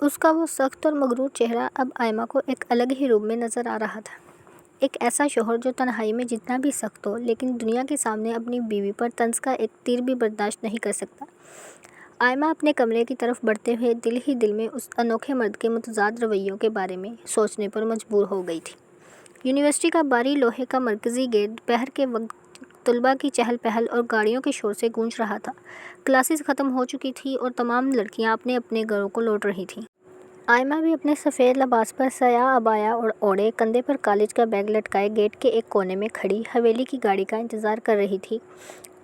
اس کا وہ سخت اور مغرور چہرہ اب آئمہ کو ایک الگ ہی روپ میں نظر آ رہا تھا۔ ایک ایسا شوہر جو تنہائی میں جتنا بھی سخت ہو لیکن دنیا کے سامنے اپنی بیوی پر طنز کا ایک تیر بھی برداشت نہیں کر سکتا۔ آئمہ اپنے کمرے کی طرف بڑھتے ہوئے دل ہی دل میں اس انوکھے مرد کے متضاد رویوں کے بارے میں سوچنے پر مجبور ہو گئی تھی۔ یونیورسٹی کا بھاری لوہے کا مرکزی گیٹ دوپہر کے وقت طلباء کی چہل پہل اور گاڑیوں کے شور سے گونج رہا تھا۔ کلاسز ختم ہو چکی تھی اور تمام لڑکیاں اپنے اپنے گھروں کو لوٹ رہی تھیں۔ آئمہ بھی اپنے سفید لباس پر سیاہ عبایا اور اوڑھے، کندھے پر کالج کا بیگ لٹکائے گیٹ کے ایک کونے میں کھڑی حویلی کی گاڑی کا انتظار کر رہی تھی۔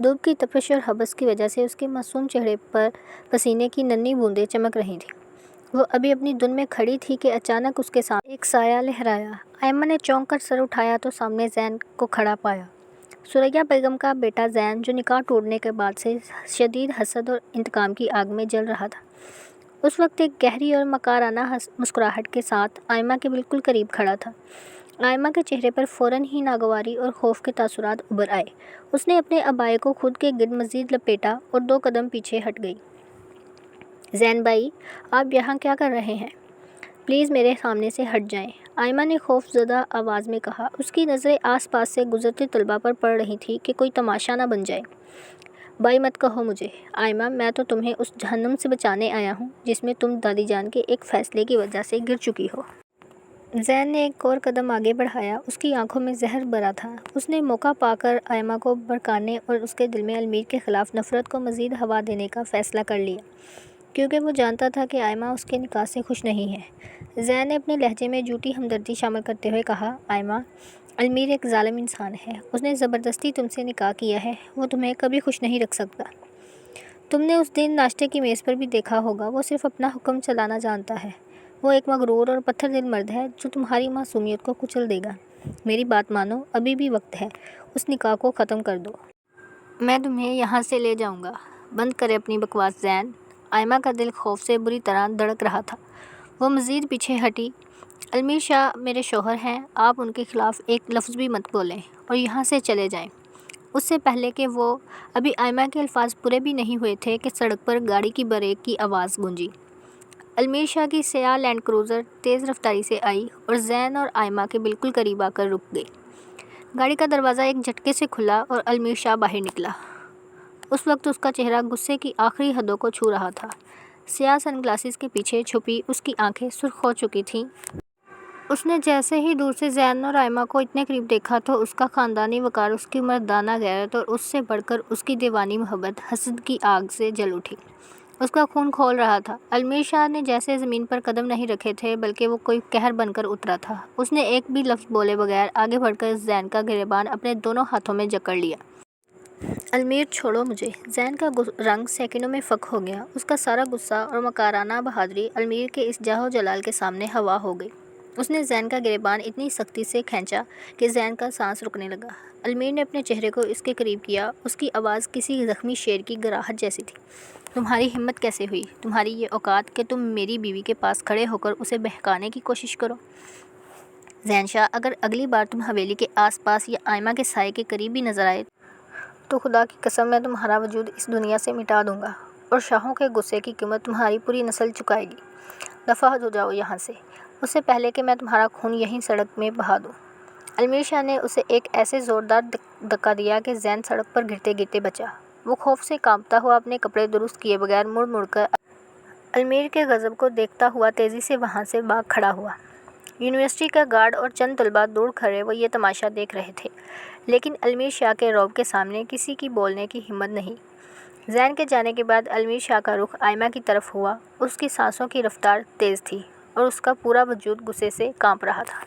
دھوپ کی تپش اور حبس کی وجہ سے اس کے معصوم چہرے پر پسینے کی ننھی بوندیں چمک رہی تھیں۔ وہ ابھی اپنی دھن میں کھڑی تھی کہ اچانک اس کے سامنے ایک سایہ لہرایا۔ آئمہ نے چونک کر سر اٹھایا تو سامنے زین کو کھڑا پایا، ثریا بیگم کا بیٹا زین، جو نکاح ٹوٹنے کے بعد سے شدید حسد اور انتقام کی آگ میں جل رہا تھا۔ اس وقت ایک گہری اور مکارانہ مسکراہٹ کے ساتھ آئمہ کے بالکل قریب کھڑا تھا۔ آئمہ کے چہرے پر فوراً ہی ناگواری اور خوف کے تاثرات ابھر آئے۔ اس نے اپنے عبائے کو خود کے گرد مزید لپیٹا اور 2 قدم پیچھے ہٹ گئی۔ زین بھائی، آپ یہاں کیا کر رہے ہیں؟ پلیز میرے سامنے سے ہٹ جائیں، آئمہ نے خوف زدہ آواز میں کہا۔ اس کی نظریں آس پاس سے گزرتے طلباء پر پڑ رہی تھیں کہ کوئی تماشا نہ بن جائے۔ بھائی مت کہو مجھے، آئمہ، میں تو تمہیں اس جہنم سے بچانے آیا ہوں جس میں تم دادی جان کے ایک فیصلے کی وجہ سے گر چکی ہو۔ زین نے ایک اور قدم آگے بڑھایا۔ اس کی آنکھوں میں زہر بھرا تھا۔ اس نے موقع پا کر آئمہ کو بھڑکانے اور اس کے دل میں المیر کے خلاف نفرت کو مزید ہوا دینے کا فیصلہ کر لیا، کیونکہ وہ جانتا تھا کہ آئمہ اس کے نکاح سے خوش نہیں ہے۔ زین نے اپنے لہجے میں جھوٹی ہمدردی شامل کرتے ہوئے کہا، آئمہ، المیر ایک ظالم انسان ہے۔ اس نے زبردستی تم سے نکاح کیا ہے۔ وہ تمہیں کبھی خوش نہیں رکھ سکتا۔ تم نے اس دن ناشتے کی میز پر بھی دیکھا ہوگا، وہ صرف اپنا حکم چلانا جانتا ہے۔ وہ ایک مغرور اور پتھر دل مرد ہے جو تمہاری معصومیت کو کچل دے گا۔ میری بات مانو، ابھی بھی وقت ہے، اس نکاح کو ختم کر دو۔ میں تمہیں یہاں سے لے جاؤں گا۔ بند کرے اپنی بکواس زین۔ آئمہ کا دل خوف سے بری طرح دھڑک رہا تھا۔ وہ مزید پیچھے ہٹی۔ المیر شاہ میرے شوہر ہیں، آپ ان کے خلاف ایک لفظ بھی مت بولیں اور یہاں سے چلے جائیں۔ اس سے پہلے کہ وہ ابھی آئمہ کے الفاظ پورے بھی نہیں ہوئے تھے کہ سڑک پر گاڑی کی بریک کی آواز گونجی۔ المیر شاہ کی سیاہ لینڈ کروزر تیز رفتاری سے آئی اور زین اور آئمہ کے بالکل قریب آ کر رک گئی۔ گاڑی کا دروازہ ایک جھٹکے سے کھلا اور المیر شاہ باہر نکلا۔ اس وقت اس کا چہرہ غصے کی آخری حدوں کو چھو رہا تھا۔ سیاہ سن گلاسز کے پیچھے چھپی اس کی آنکھیں سرخ ہو چکی تھیں۔ اس نے جیسے ہی دور سے زین اور آئمہ کو اتنے قریب دیکھا تو اس کا خاندانی وقار، اس کی مردانہ غیرت اور اس سے بڑھ کر اس کی دیوانی محبت حسد کی آگ سے جل اٹھی۔ اس کا خون کھول رہا تھا۔ المیر شاہ نے جیسے زمین پر قدم نہیں رکھے تھے بلکہ وہ کوئی قہر بن کر اترا تھا۔ اس نے ایک بھی لفظ بولے بغیر آگے بڑھ کر زین کا گریبان اپنے دونوں ہاتھوں میں جکڑ لیا۔ المیر، چھوڑو مجھے۔ زین کا رنگ سیکنڈوں میں فک ہو گیا۔ اس کا سارا غصہ اور مکارانہ بہادری المیر کے اس جاہ و جلال کے سامنے ہوا ہو گئی۔ اس نے زین کا گریبان اتنی سختی سے کھینچا کہ زین کا سانس رکنے لگا۔ المیر نے اپنے چہرے کو اس کے قریب کیا۔ اس کی آواز کسی زخمی شیر کی گراہٹ جیسی تھی۔ تمہاری ہمت کیسے ہوئی؟ تمہاری یہ اوقات کہ تم میری بیوی کے پاس کھڑے ہو کر اسے بہکانے کی کوشش کرو؟ زین شاہ، اگر اگلی بار تم حویلی کے آس پاس یا آئمہ کے سائے کے قریب بھی نظر آئے تو خدا کی قسم میں تمہارا وجود اس دنیا سے مٹا دوں گا اور شاہوں کے غصے کی قیمت تمہاری پوری نسل چکائے گی۔ دفع ہو جاؤ یہاں سے، اس سے پہلے کہ میں تمہارا خون یہیں سڑک میں بہا دوں۔ المیر شاہ نے اسے ایک ایسے زوردار دھکا دیا کہ زین سڑک پر گرتے گرتے بچا۔ وہ خوف سے کانپتا ہوا اپنے کپڑے درست کیے بغیر مڑ مڑ کر المیر کے غضب کو دیکھتا ہوا تیزی سے وہاں سے بھاگ کھڑا ہوا۔ یونیورسٹی کا گارڈ اور چند طلباء دور کھڑے وہ یہ تماشا دیکھ رہے تھے، لیکن المیر شاہ کے رعب کے سامنے کسی کی بولنے کی ہمت نہیں۔ زین کے جانے کے بعد المیر شاہ کا رخ آئمہ کی طرف ہوا۔ اس کی سانسوں کی رفتار تیز تھی اور اس کا پورا وجود غصے سے کانپ رہا تھا۔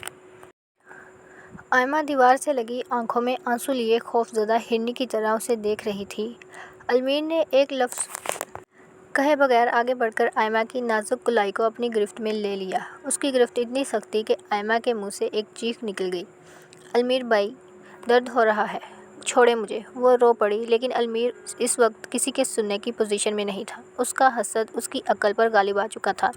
آئمہ دیوار سے لگی آنکھوں میں آنسو لیے خوف زدہ ہرنی کی طرح اسے دیکھ رہی تھی۔ المیر نے ایک لفظ کہے بغیر آگے بڑھ کر آئمہ کی نازک کلائی کو اپنی گرفت میں لے لیا۔ اس کی گرفت اتنی سخت تھی کہ آئمہ کے منہ سے ایک چیخ نکل گئی۔ المیر بھائی، درد ہو رہا ہے، چھوڑے مجھے۔ وہ رو پڑی، لیکن المیر اس وقت کسی کے سننے کی پوزیشن میں نہیں تھا۔ اس کا حسد اس کی عقل پر غالب آ چکا تھا۔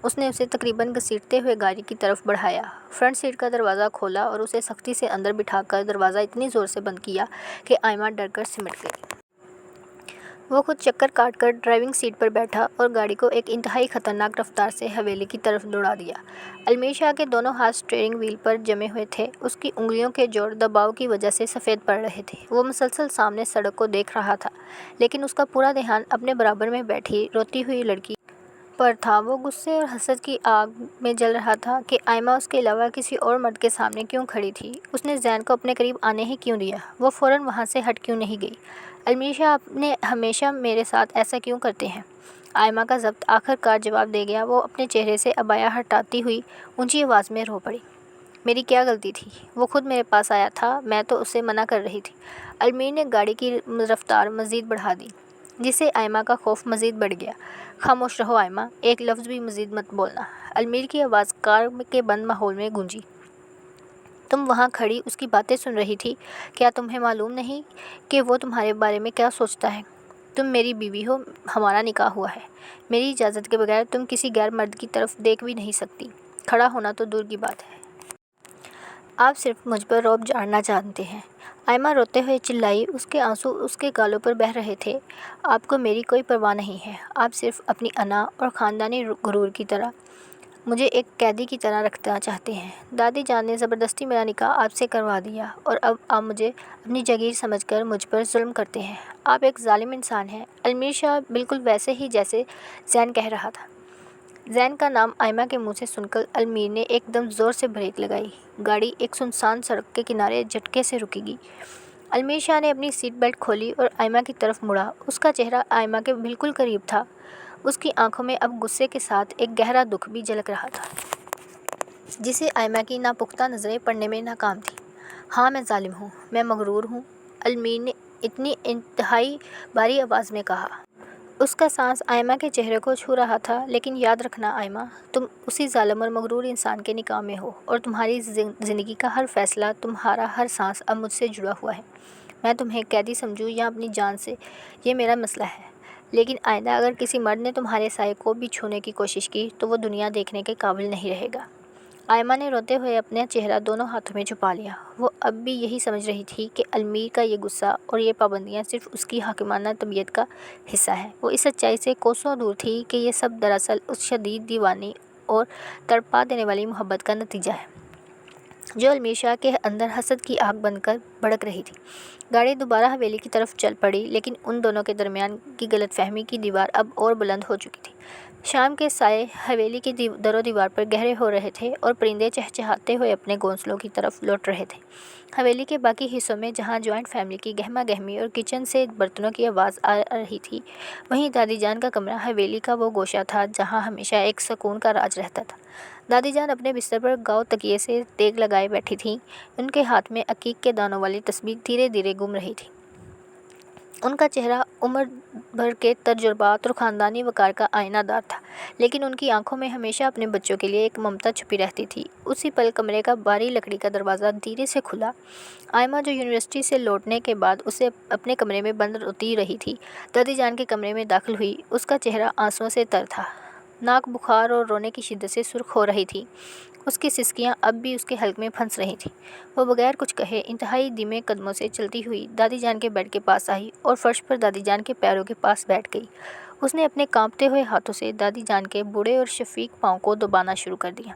اس نے اسے تقریباً گھسیٹتے ہوئے گاڑی کی طرف بڑھایا، فرنٹ سیٹ کا دروازہ کھولا اور اسے سختی سے اندر بٹھا کر دروازہ اتنی زور سے بند کیا کہ آئمہ ڈر کر سمٹ گئی۔ وہ خود چکر کاٹ کر ڈرائیونگ سیٹ پر بیٹھا اور گاڑی کو ایک انتہائی خطرناک رفتار سے حویلی کی طرف دوڑا دیا۔ المیر شاہ کے دونوں ہاتھ اسٹیئرنگ وہیل پر جمے ہوئے تھے۔ اس کی انگلیوں کے جوڑ دباؤ کی وجہ سے سفید پڑ رہے تھے۔ وہ مسلسل سامنے سڑک کو دیکھ رہا تھا، لیکن اس کا پورا دھیان اپنے برابر میں بیٹھی روتی ہوئی لڑکی پر تھا۔ وہ غصے اور حسد کی آگ میں جل رہا تھا کہ آئمہ اس کے علاوہ کسی اور مرد کے سامنے کیوں کھڑی تھی۔ اس نے زین کو اپنے قریب آنے ہی کیوں دیا؟ وہ فوراً وہاں سے ہٹ کیوں نہیں گئی؟ المیر شاہ، آپ نے ہمیشہ میرے ساتھ ایسا کیوں کرتے ہیں؟ آئمہ کا ضبط آخر کار جواب دے گیا۔ وہ اپنے چہرے سے عبایا ہٹاتی ہوئی اونچی آواز میں رو پڑی۔ میری کیا غلطی تھی؟ وہ خود میرے پاس آیا تھا، میں تو اسے منع کر رہی تھی۔ المیر نے گاڑی کی رفتار مزید بڑھا دی، جس سے آئمہ کا خوف مزید بڑھ گیا۔ خاموش رہو آئمہ، ایک لفظ بھی مزید مت بولنا۔ المیر کی آواز کار کے بند ماحول میں گونجی۔ تم وہاں کھڑی اس کی باتیں سن رہی تھی، کیا تمہیں معلوم نہیں کہ وہ تمہارے بارے میں کیا سوچتا ہے؟ تم میری بیوی ہو، ہمارا نکاح ہوا ہے۔ میری اجازت کے بغیر تم کسی غیر مرد کی طرف دیکھ بھی نہیں سکتی، کھڑا ہونا تو دور کی بات ہے۔ آپ صرف مجھ پر رعب جھاڑنا جانتے ہیں۔ آئمہ روتے ہوئے چلائی، اس کے آنسو اس کے گالوں پر بہہ رہے تھے۔ آپ کو میری کوئی پرواہ نہیں ہے۔ آپ صرف اپنی انا اور خاندانی غرور کی طرح مجھے ایک قیدی کی طرح رکھنا چاہتے ہیں۔ دادی جان نے زبردستی میرا نکاح آپ سے کروا دیا اور اب آپ مجھے اپنی جگیر سمجھ کر مجھ پر ظلم کرتے ہیں۔ آپ ایک ظالم انسان ہیں۔ المیر شاہ بالکل ویسے ہی جیسے زین کہہ رہا تھا۔ زین کا نام آئمہ کے منہ سے سن کر المیر نے ایک دم زور سے بریک لگائی۔ گاڑی ایک سنسان سڑک کے کنارے جھٹکے سے رکی گئی۔ المیر شاہ نے اپنی سیٹ بیلٹ کھولی اور آئمہ کی طرف مڑا۔ اس کا چہرہ آئمہ کے بالکل قریب تھا۔ اس کی آنکھوں میں اب غصے کے ساتھ ایک گہرا دکھ بھی جھلک رہا تھا، جسے آئمہ کی ناپختہ نظریں پڑھنے میں ناکام تھیں۔ ہاں، میں ظالم ہوں، میں مغرور ہوں، المیر نے اتنی انتہائی بھاری آواز میں کہا۔ اس کا سانس آئمہ کے چہرے کو چھو رہا تھا۔ لیکن یاد رکھنا آئمہ، تم اسی ظالم اور مغرور انسان کے نکاح میں ہو اور تمہاری زندگی کا ہر فیصلہ، تمہارا ہر سانس اب مجھ سے جڑا ہوا ہے۔ میں تمہیں قیدی سمجھوں یا اپنی جان سے، یہ میرا مسئلہ ہے، لیکن آئندہ اگر کسی مرد نے تمہارے سائے کو بھی چھونے کی کوشش کی تو وہ دنیا دیکھنے کے قابل نہیں رہے گا۔ آئمہ نے روتے ہوئے اپنا چہرہ دونوں ہاتھوں میں چھپا لیا۔ وہ اب بھی یہی سمجھ رہی تھی کہ المیر کا یہ غصہ اور یہ پابندیاں صرف اس کی حاکمانہ طبیعت کا حصہ ہیں۔ وہ اس سچائی سے کوسوں دور تھی کہ یہ سب دراصل اس شدید دیوانی اور تڑپا دینے والی محبت کا نتیجہ ہے جو المیر شاہ کے اندر حسد کی آگ بن کر بھڑک رہی تھی۔ گاڑی دوبارہ حویلی کی طرف چل پڑی، لیکن ان دونوں کے درمیان کی غلط فہمی کی دیوار اب اور بلند ہو چکی تھی۔ شام کے سائے حویلی کی در و دیوار پر گہرے ہو رہے تھے اور پرندے چہچہاتے ہوئے اپنے گھونسلوں کی طرف لوٹ رہے تھے۔ حویلی کے باقی حصوں میں جہاں جوائنٹ فیملی کی گہما گہمی اور کچن سے برتنوں کی آواز آ رہی تھی، وہیں دادی جان کا کمرہ حویلی کا وہ گوشہ تھا جہاں ہمیشہ ایک سکون کا راج رہتا تھا۔ دادی جان اپنے بستر پر گاؤ تکیے سے دیگ لگائے بیٹھی تھیں۔ ان کے ہاتھ میں عقیق کے دانوں والی تسبیح دھیرے دھیرے گم رہی تھی۔ ان کا چہرہ عمر بھر کے تجربات اور خاندانی وقار کا آئینہ دار تھا، لیکن ان کی آنکھوں میں ہمیشہ اپنے بچوں کے لیے ایک ممتا چھپی رہتی تھی۔ اسی پل کمرے کا بھاری لکڑی کا دروازہ دھیرے سے کھلا۔ آئمہ جو یونیورسٹی سے لوٹنے کے بعد اسے اپنے کمرے میں بند روتی رہی تھی، دادی جان کے کمرے میں داخل ہوئی۔ اس کا چہرہ آنسوؤں سے تر تھا، ناک بخار اور رونے کی شدت سے سرخ ہو رہی تھی۔ اس کی سسکیاں اب بھی اس کے حلق میں پھنس رہی تھیں۔ وہ بغیر کچھ کہے انتہائی دھیمے قدموں سے چلتی ہوئی دادی جان کے بیڈ کے پاس آئی اور فرش پر دادی جان کے پیروں کے پاس بیٹھ گئی۔ اس نے اپنے کانپتے ہوئے ہاتھوں سے دادی جان کے بوڑھے اور شفیق پاؤں کو دبانا شروع کر دیا۔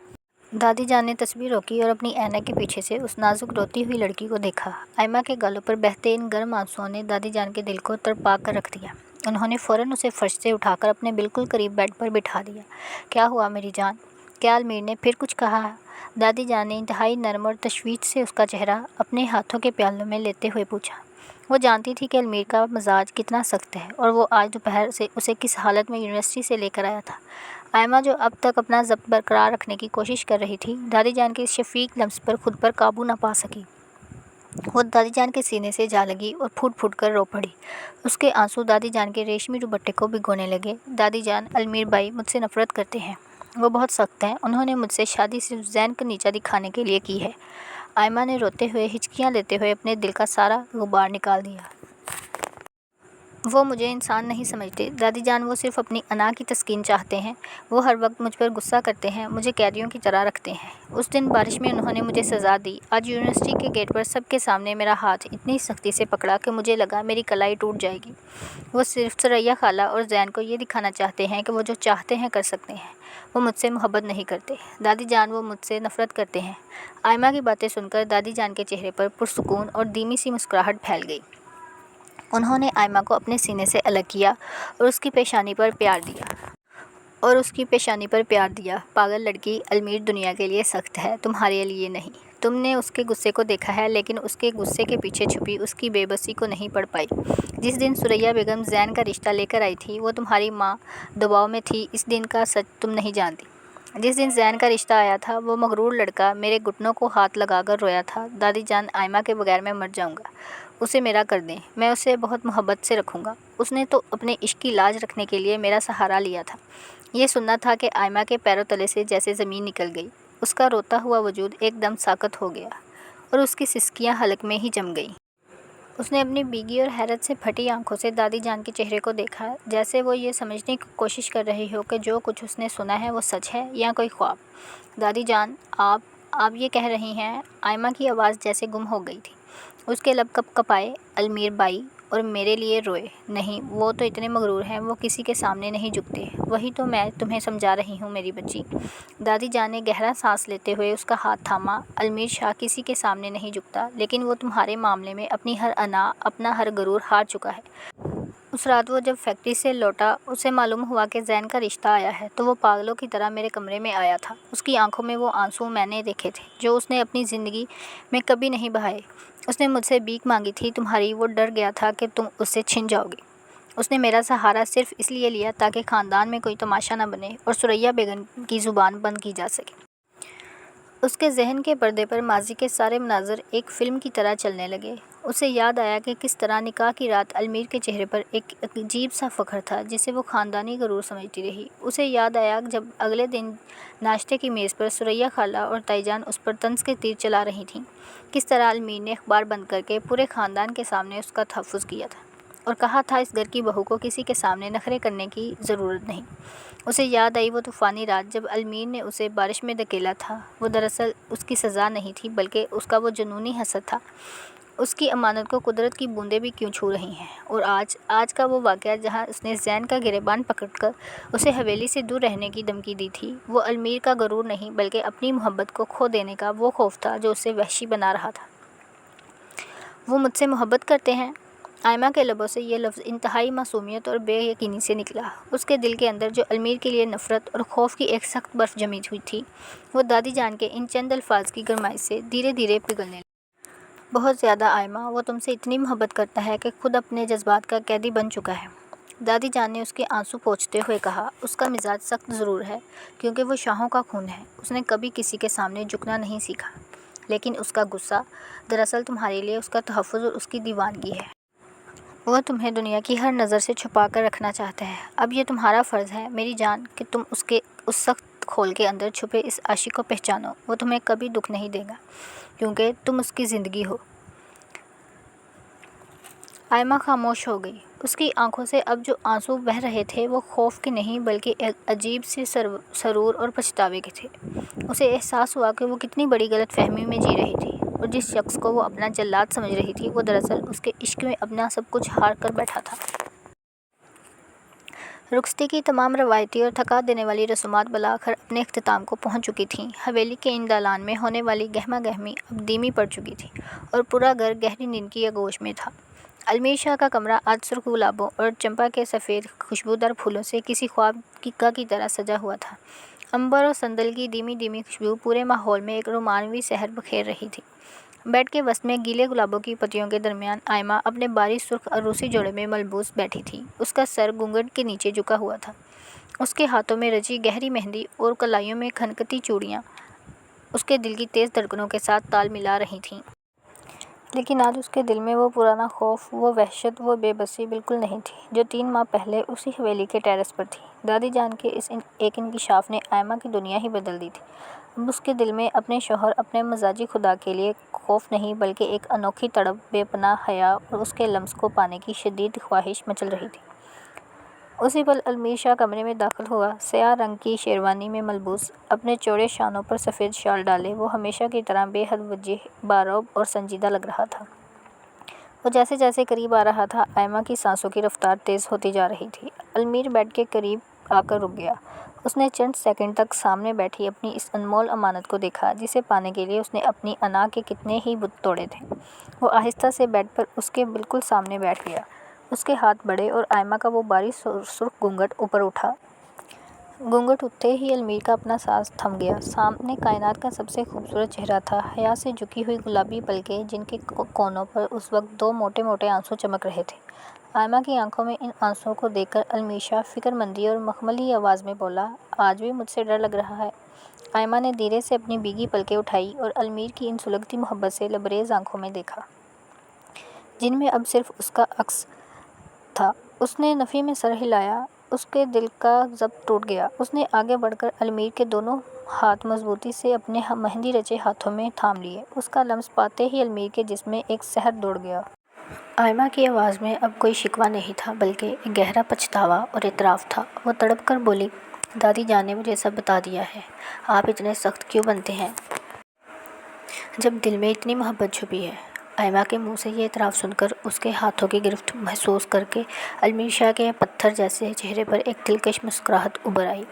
دادی جان نے تسبیح روکی اور اپنی اینک کے پیچھے سے اس نازک روتی ہوئی لڑکی کو دیکھا۔ آئمہ کے گالوں پر بہتے ان گرم آنسوؤں نے دادی جان کے دل کو تڑپا کر رکھ دیا۔ انہوں نے فوراً اسے فرش سے اٹھا کر اپنے بالکل قریب بیڈ پر بٹھا دیا۔ کیا ہوا میری جان؟ کیا المیر نے پھر کچھ کہا؟ دادی جان نے انتہائی نرم اور تشویش سے اس کا چہرہ اپنے ہاتھوں کے پیالوں میں لیتے ہوئے پوچھا۔ وہ جانتی تھی کہ المیر کا مزاج کتنا سخت ہے اور وہ آج دوپہر سے اسے کس حالت میں یونیورسٹی سے لے کر آیا تھا۔ آئمہ جو اب تک اپنا ضبط برقرار رکھنے کی کوشش کر رہی تھی، دادی جان کے اس شفیق لمس پر خود پر قابو نہ پا سکی۔ وہ دادی جان کے سینے سے جا لگی اور پھوٹ پھوٹ کر رو پڑی۔ اس کے آنسو دادی جان کے ریشمی دوپٹے کو بھگونے لگے۔ دادی جان، المیر بھائی مجھ سے نفرت کرتے ہیں۔ وہ بہت سخت ہیں۔ انہوں نے مجھ سے شادی صرف زین کو نیچا دکھانے کے لیے کی ہے۔ آئمہ نے روتے ہوئے ہچکیاں لیتے ہوئے اپنے دل کا سارا غبار نکال دیا۔ وہ مجھے انسان نہیں سمجھتے دادی جان، وہ صرف اپنی انا کی تسکین چاہتے ہیں۔ وہ ہر وقت مجھ پر غصہ کرتے ہیں، مجھے قیدیوں کی طرح رکھتے ہیں۔ اس دن بارش میں انہوں نے مجھے سزا دی۔ آج یونیورسٹی کے گیٹ پر سب کے سامنے میرا ہاتھ اتنی سختی سے پکڑا کہ مجھے لگا میری کلائی ٹوٹ جائے گی۔ وہ صرف ثریا خالہ اور زین کو یہ دکھانا چاہتے ہیں کہ وہ جو چاہتے ہیں کر سکتے ہیں۔ وہ مجھ سے محبت نہیں کرتے دادی جان، وہ مجھ سے نفرت کرتے ہیں۔ آئمہ کی باتیں سن کر دادی جان کے چہرے پر پرسکون اور دھیمی سی مسکراہٹ پھیل گئی۔ انہوں نے آئمہ کو اپنے سینے سے الگ کیا اور اس کی پیشانی پر پیار دیا۔ پاگل لڑکی، المیر دنیا کے لیے سخت ہے، تمہارے لیے نہیں۔ تم نے اس کے غصے کو دیکھا ہے، لیکن اس کے غصے کے پیچھے چھپی اس کی بے بسی کو نہیں پڑھ پائی۔ جس دن ثریا بیگم زین کا رشتہ لے کر آئی تھی، وہ تمہاری ماں دباؤ میں تھی، اس دن کا سچ تم نہیں جانتی۔ جس دن زین کا رشتہ آیا تھا، وہ مغرور لڑکا میرے گھٹنوں کو ہاتھ لگا کر رویا تھا، دادی جان، آئمہ کے بغیر میں مر جاؤں گا، اسے میرا کر دیں، میں اسے بہت محبت سے رکھوں گا۔ اس نے تو اپنے عشق کی لاج رکھنے کے لیے میرا سہارا لیا تھا۔ یہ سننا تھا کہ آئمہ کے پیروں تلے سے جیسے زمین نکل گئی۔ اس کا روتا ہوا وجود ایک دم ساکت ہو گیا اور اس کی سسکیاں حلق میں ہی جم گئیں۔ اس نے اپنی بھیگی اور حیرت سے پھٹی آنکھوں سے دادی جان کے چہرے کو دیکھا، جیسے وہ یہ سمجھنے کی کوشش کر رہی ہو کہ جو کچھ اس نے سنا ہے وہ سچ ہے یا کوئی خواب۔ دادی جان، آپ آپ یہ کہہ رہی ہیں؟ آئمہ کی آواز جیسے گم ہو گئی تھی۔ اس کے لب کپ کپائے۔ المیر بائی اور میرے لیے روئے۔ نہیں، وہ تو اتنے مغرور ہیں، وہ کسی کے سامنے نہیں جھکتے۔ وہی تو میں تمہیں سمجھا رہی ہوں میری بچی۔ دادی جان نے گہرا سانس لیتے ہوئے اس کا ہاتھ تھاما۔ المیر شاہ کسی کے سامنے نہیں جھکتا، لیکن وہ تمہارے معاملے میں اپنی ہر انا، اپنا ہر غرور ہار چکا ہے۔ اس رات وہ جب فیکٹری سے لوٹا، اسے معلوم ہوا کہ زین کا رشتہ آیا ہے تو وہ پاگلوں کی طرح میرے کمرے میں آیا تھا۔ اس کی آنکھوں میں وہ آنسو میں نے دیکھے تھے جو اس نے اپنی زندگی میں کبھی نہیں بہائے۔ اس نے مجھ سے بھیک مانگی تھی تمہاری، وہ ڈر گیا تھا کہ تم اس سے چھن جاؤ گی۔ اس نے میرا سہارا صرف اس لیے لیا تاکہ خاندان میں کوئی تماشا نہ بنے اور ثریا بیگم کی زبان بند کی جا سکے۔ اس کے ذہن کے پردے پر ماضی کے سارے مناظر ایک فلم کی طرح چلنے لگے۔ اسے یاد آیا کہ کس طرح نکاح کی رات المیر کے چہرے پر ایک عجیب سا فخر تھا جسے وہ خاندانی غرور سمجھتی رہی۔ اسے یاد آیا جب اگلے دن ناشتے کی میز پر ثریا خالہ اور تائی جان اس پر طنز کے تیر چلا رہی تھیں، کس طرح المیر نے اخبار بند کر کے پورے خاندان کے سامنے اس کا تحفظ کیا تھا اور کہا تھا اس گھر کی بہو کو کسی کے سامنے نخرے کرنے کی ضرورت نہیں۔ اسے یاد آئی وہ طوفانی رات جب المیر نے اسے بارش میں دھکیلا تھا۔ وہ دراصل اس کی سزا نہیں تھی بلکہ اس کا وہ جنونی حسد تھا۔ اس کی امانت کو قدرت کی بوندیں بھی کیوں چھو رہی ہیں۔ اور آج کا وہ واقعہ جہاں اس نے زین کا گریبان پکڑ کر اسے حویلی سے دور رہنے کی دھمکی دی تھی، وہ المیر کا غرور نہیں بلکہ اپنی محبت کو کھو دینے کا وہ خوف تھا جو اسے وحشی بنا رہا تھا۔ وہ مجھ سے محبت کرتے ہیں؟ آئمہ کے لبوں سے یہ لفظ انتہائی معصومیت اور بے یقینی سے نکلا۔ اس کے دل کے اندر جو المیر کے لیے نفرت اور خوف کی ایک سخت برف جمی ہوئی تھی، وہ دادی جان کے ان چند الفاظ کی گرمائش سے دھیرے دھیرے پگھلنے لگی۔ بہت زیادہ آئمہ، وہ تم سے اتنی محبت کرتا ہے کہ خود اپنے جذبات کا قیدی بن چکا ہے۔ دادی جان نے اس کے آنسو پوچھتے ہوئے کہا۔ اس کا مزاج سخت ضرور ہے کیونکہ وہ شاہوں کا خون ہے۔ اس نے کبھی کسی کے سامنے جھکنا نہیں سیکھا، لیکن اس کا غصہ دراصل تمہارے لیے اس کا تحفظ اور اس کی دیوانگی ہے۔ وہ تمہیں دنیا کی ہر نظر سے چھپا کر رکھنا چاہتا ہے۔ اب یہ تمہارا فرض ہے میری جان کہ تم اس سخت کھول کے اندر چھپے اس عاشق کو پہچانو۔ وہ تمہیں کبھی دکھ نہیں دے گا کیونکہ تم اس کی زندگی ہو۔ آئمہ خاموش ہو گئی۔ اس کی آنکھوں سے اب جو آنسو بہہ رہے تھے وہ خوف کے نہیں بلکہ ایک عجیب سے سرور اور پچھتاوے کے تھے۔ اسے احساس ہوا کہ وہ کتنی بڑی غلط فہمی میں جی رہی تھی اور جس شخص کو وہ اپنا جلاد سمجھ رہی تھی وہ دراصل اس کے عشق میں اپنا سب کچھ ہار کر بیٹھا تھا۔ رخصتی کی تمام روایتی اور تھکا دینے والی رسومات بالآخر اپنے اختتام کو پہنچ چکی تھیں۔ حویلی کے ان دالان میں ہونے والی گہما گہمی اب دھیمی پڑ چکی تھی اور پورا گھر گہری نیند کی آغوش میں تھا۔ المیر شاہ کا کمرہ آج سرخ گلابوں اور چمپا کے سفید خوشبودار پھولوں سے کسی خواب کی طرح سجا ہوا تھا۔ عنبر اور سندل کی دھیمی دھیمی خوشبو پورے ماحول میں ایک رومانوی سحر بکھیر رہی تھی۔ بیڈ کے وسط میں گیلے گلابوں کی پتیوں کے درمیان آئمہ اپنے باریک سرخ عروسی جوڑے میں ملبوس بیٹھی تھی۔ اس کا سر گھونگھٹ کے نیچے جھکا ہوا تھا۔ اس کے ہاتھوں میں رچی گہری مہندی اور کلائیوں میں کھنکتی چوڑیاں اس کے دل کی تیز دھڑکنوں کے ساتھ تال ملا رہی تھیں۔ لیکن آج اس کے دل میں وہ پرانا خوف، وہ وحشت، وہ بے بسی بالکل نہیں تھی جو 3 ماہ پہلے اسی حویلی کے ٹیرس پر تھی۔ دادی جان کے اس ایک انکشاف نے آئمہ کی دنیا ہی بدل دی تھی۔ اب اس کے دل میں اپنے شوہر، اپنے مزاجی خدا کے لیے خوف نہیں بلکہ ایک انوکھی تڑپ، بے پناہ حیا اور اس کے لمس کو پانے کی شدید خواہش مچل رہی تھی۔ اسی پل المیر شاہ کمرے میں داخل ہوا۔ سیاہ رنگ کی شیروانی میں ملبوس، اپنے چوڑے شانوں پر سفید شال ڈالے، وہ ہمیشہ کی طرح بے حد وجیح، باروب اور سنجیدہ لگ رہا تھا۔ وہ جیسے جیسے قریب آ رہا تھا، آئمہ کی سانسوں کی رفتار تیز ہوتی جا رہی تھی۔ المیر بیڈ کے قریب آ کر رک گیا۔ اس نے چند سیکنڈ تک سامنے بیٹھی اپنی اس انمول امانت کو دیکھا جسے پانے کے لیے اس نے اپنی انا کے کتنے ہی بت توڑے تھے۔ وہ آہستہ سے بیڈ پر اس کے بالکل سامنے بیٹھ گیا۔ اس کے ہاتھ بڑھے اور آئمہ کا وہ باریک سرخ گھونگھٹ اوپر اٹھا۔ گھونگھٹ اٹھتے ہی المیر کا اپنا سانس تھم گیا۔ سامنے کائنات کا سب سے خوبصورت چہرہ تھا، حیا سے جھکی ہوئی گلابی پلکیں جن کے کونوں پر اس وقت 2 موٹے موٹے آنسو چمک رہے تھے۔ آئمہ کی آنکھوں میں ان آنسوؤں کو دیکھ کر المیر شاہ فکر مندی اور مخملی آواز میں بولا، آج بھی مجھ سے ڈر لگ رہا ہے؟ آئمہ نے دھیرے سے اپنی بھیگی پلکیں اٹھائی اور المیر کی ان سلگتی محبت سے لبریز آنکھوں میں دیکھا جن میں اب صرف اس کا عکس تھا۔ اس نے نفی میں سر ہلایا۔ اس کے دل کا ضبط ٹوٹ گیا۔ اس نے آگے بڑھ کر المیر کے دونوں ہاتھ مضبوطی سے اپنے مہندی رچے ہاتھوں میں تھام لیے۔ اس کا لمس پاتے ہی المیر کے جسم میں ایک سحر دوڑ گیا۔ آئمہ کی آواز میں اب کوئی شکوہ نہیں تھا بلکہ ایک گہرا پچھتاوا اور اعتراف تھا۔ وہ تڑپ کر بولی، دادی جان نے مجھے سب بتا دیا ہے۔ آپ اتنے سخت کیوں بنتے ہیں؟ جب دل میں اتنی محبت چھپی ہے۔ آئمہ کے منہ سے یہ اعتراف سن کر، اس کے ہاتھوں کی گرفت محسوس کر کے علمیر شاہ کے پتھر جیسے چہرے پر ایک دلکش مسکراہٹ ابھر آئی۔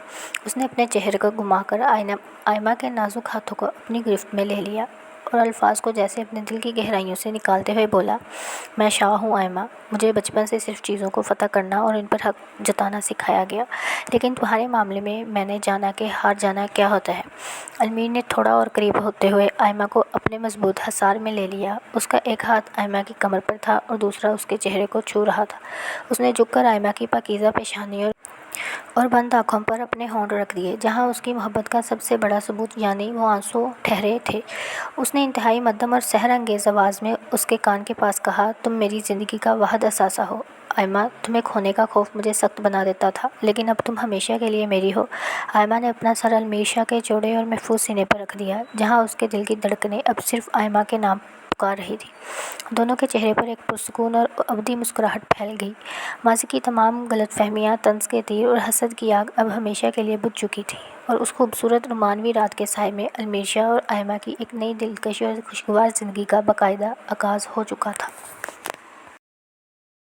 اس نے اپنے چہرے کو گھما کر آئمہ کے نازک ہاتھوں کو اپنی گرفت میں لے لیا اور الفاظ کو جیسے اپنے دل کی گہرائیوں سے نکالتے ہوئے بولا، میں شاہ ہوں آئمہ، مجھے بچپن سے صرف چیزوں کو فتح کرنا اور ان پر حق جتانا سکھایا گیا، لیکن تمہارے معاملے میں نے جانا کہ ہار جانا کیا ہوتا ہے۔ علمیر نے تھوڑا اور قریب ہوتے ہوئے آئمہ کو اپنے مضبوط حصار میں لے لیا۔ اس کا ایک ہاتھ آئمہ کی کمر پر تھا اور دوسرا اس کے چہرے کو چھو رہا تھا۔ اس نے جھک کر آئمہ کی پاکیزہ پیشانی اور بند آنکھوں پر اپنے ہونٹ رکھ دیے، جہاں اس کی محبت کا سب سے بڑا ثبوت یعنی وہ آنسو ٹھہرے تھے۔ اس نے انتہائی مدھم اور سحر انگیز آواز میں اس کے کان کے پاس کہا، تم میری زندگی کا واحد اثاثہ ہو آئمہ، تمہیں کھونے کا خوف مجھے سخت بنا دیتا تھا، لیکن اب تم ہمیشہ کے لیے میری ہو۔ آئمہ نے اپنا سر علمیر شاہ کے چوڑے اور محفوظ سینے پر رکھ دیا، جہاں اس کے دل کی دھڑکنیں اب صرف آئمہ کے نام پکار رہی تھیں۔ دونوں کے چہرے پر ایک پرسکون اور ابدی مسکراہٹ پھیل گئی۔ ماضی کی تمام غلط فہمیاں، طنز کے تیر اور حسد کی آگ اب ہمیشہ کے لیے بجھ چکی تھی، اور اس خوبصورت رومانوی رات کے سائے میں علمیر شاہ اور آئمہ کی ایک نئی دلکش اور خوشگوار زندگی کا باقاعدہ آغاز ہو چکا تھا۔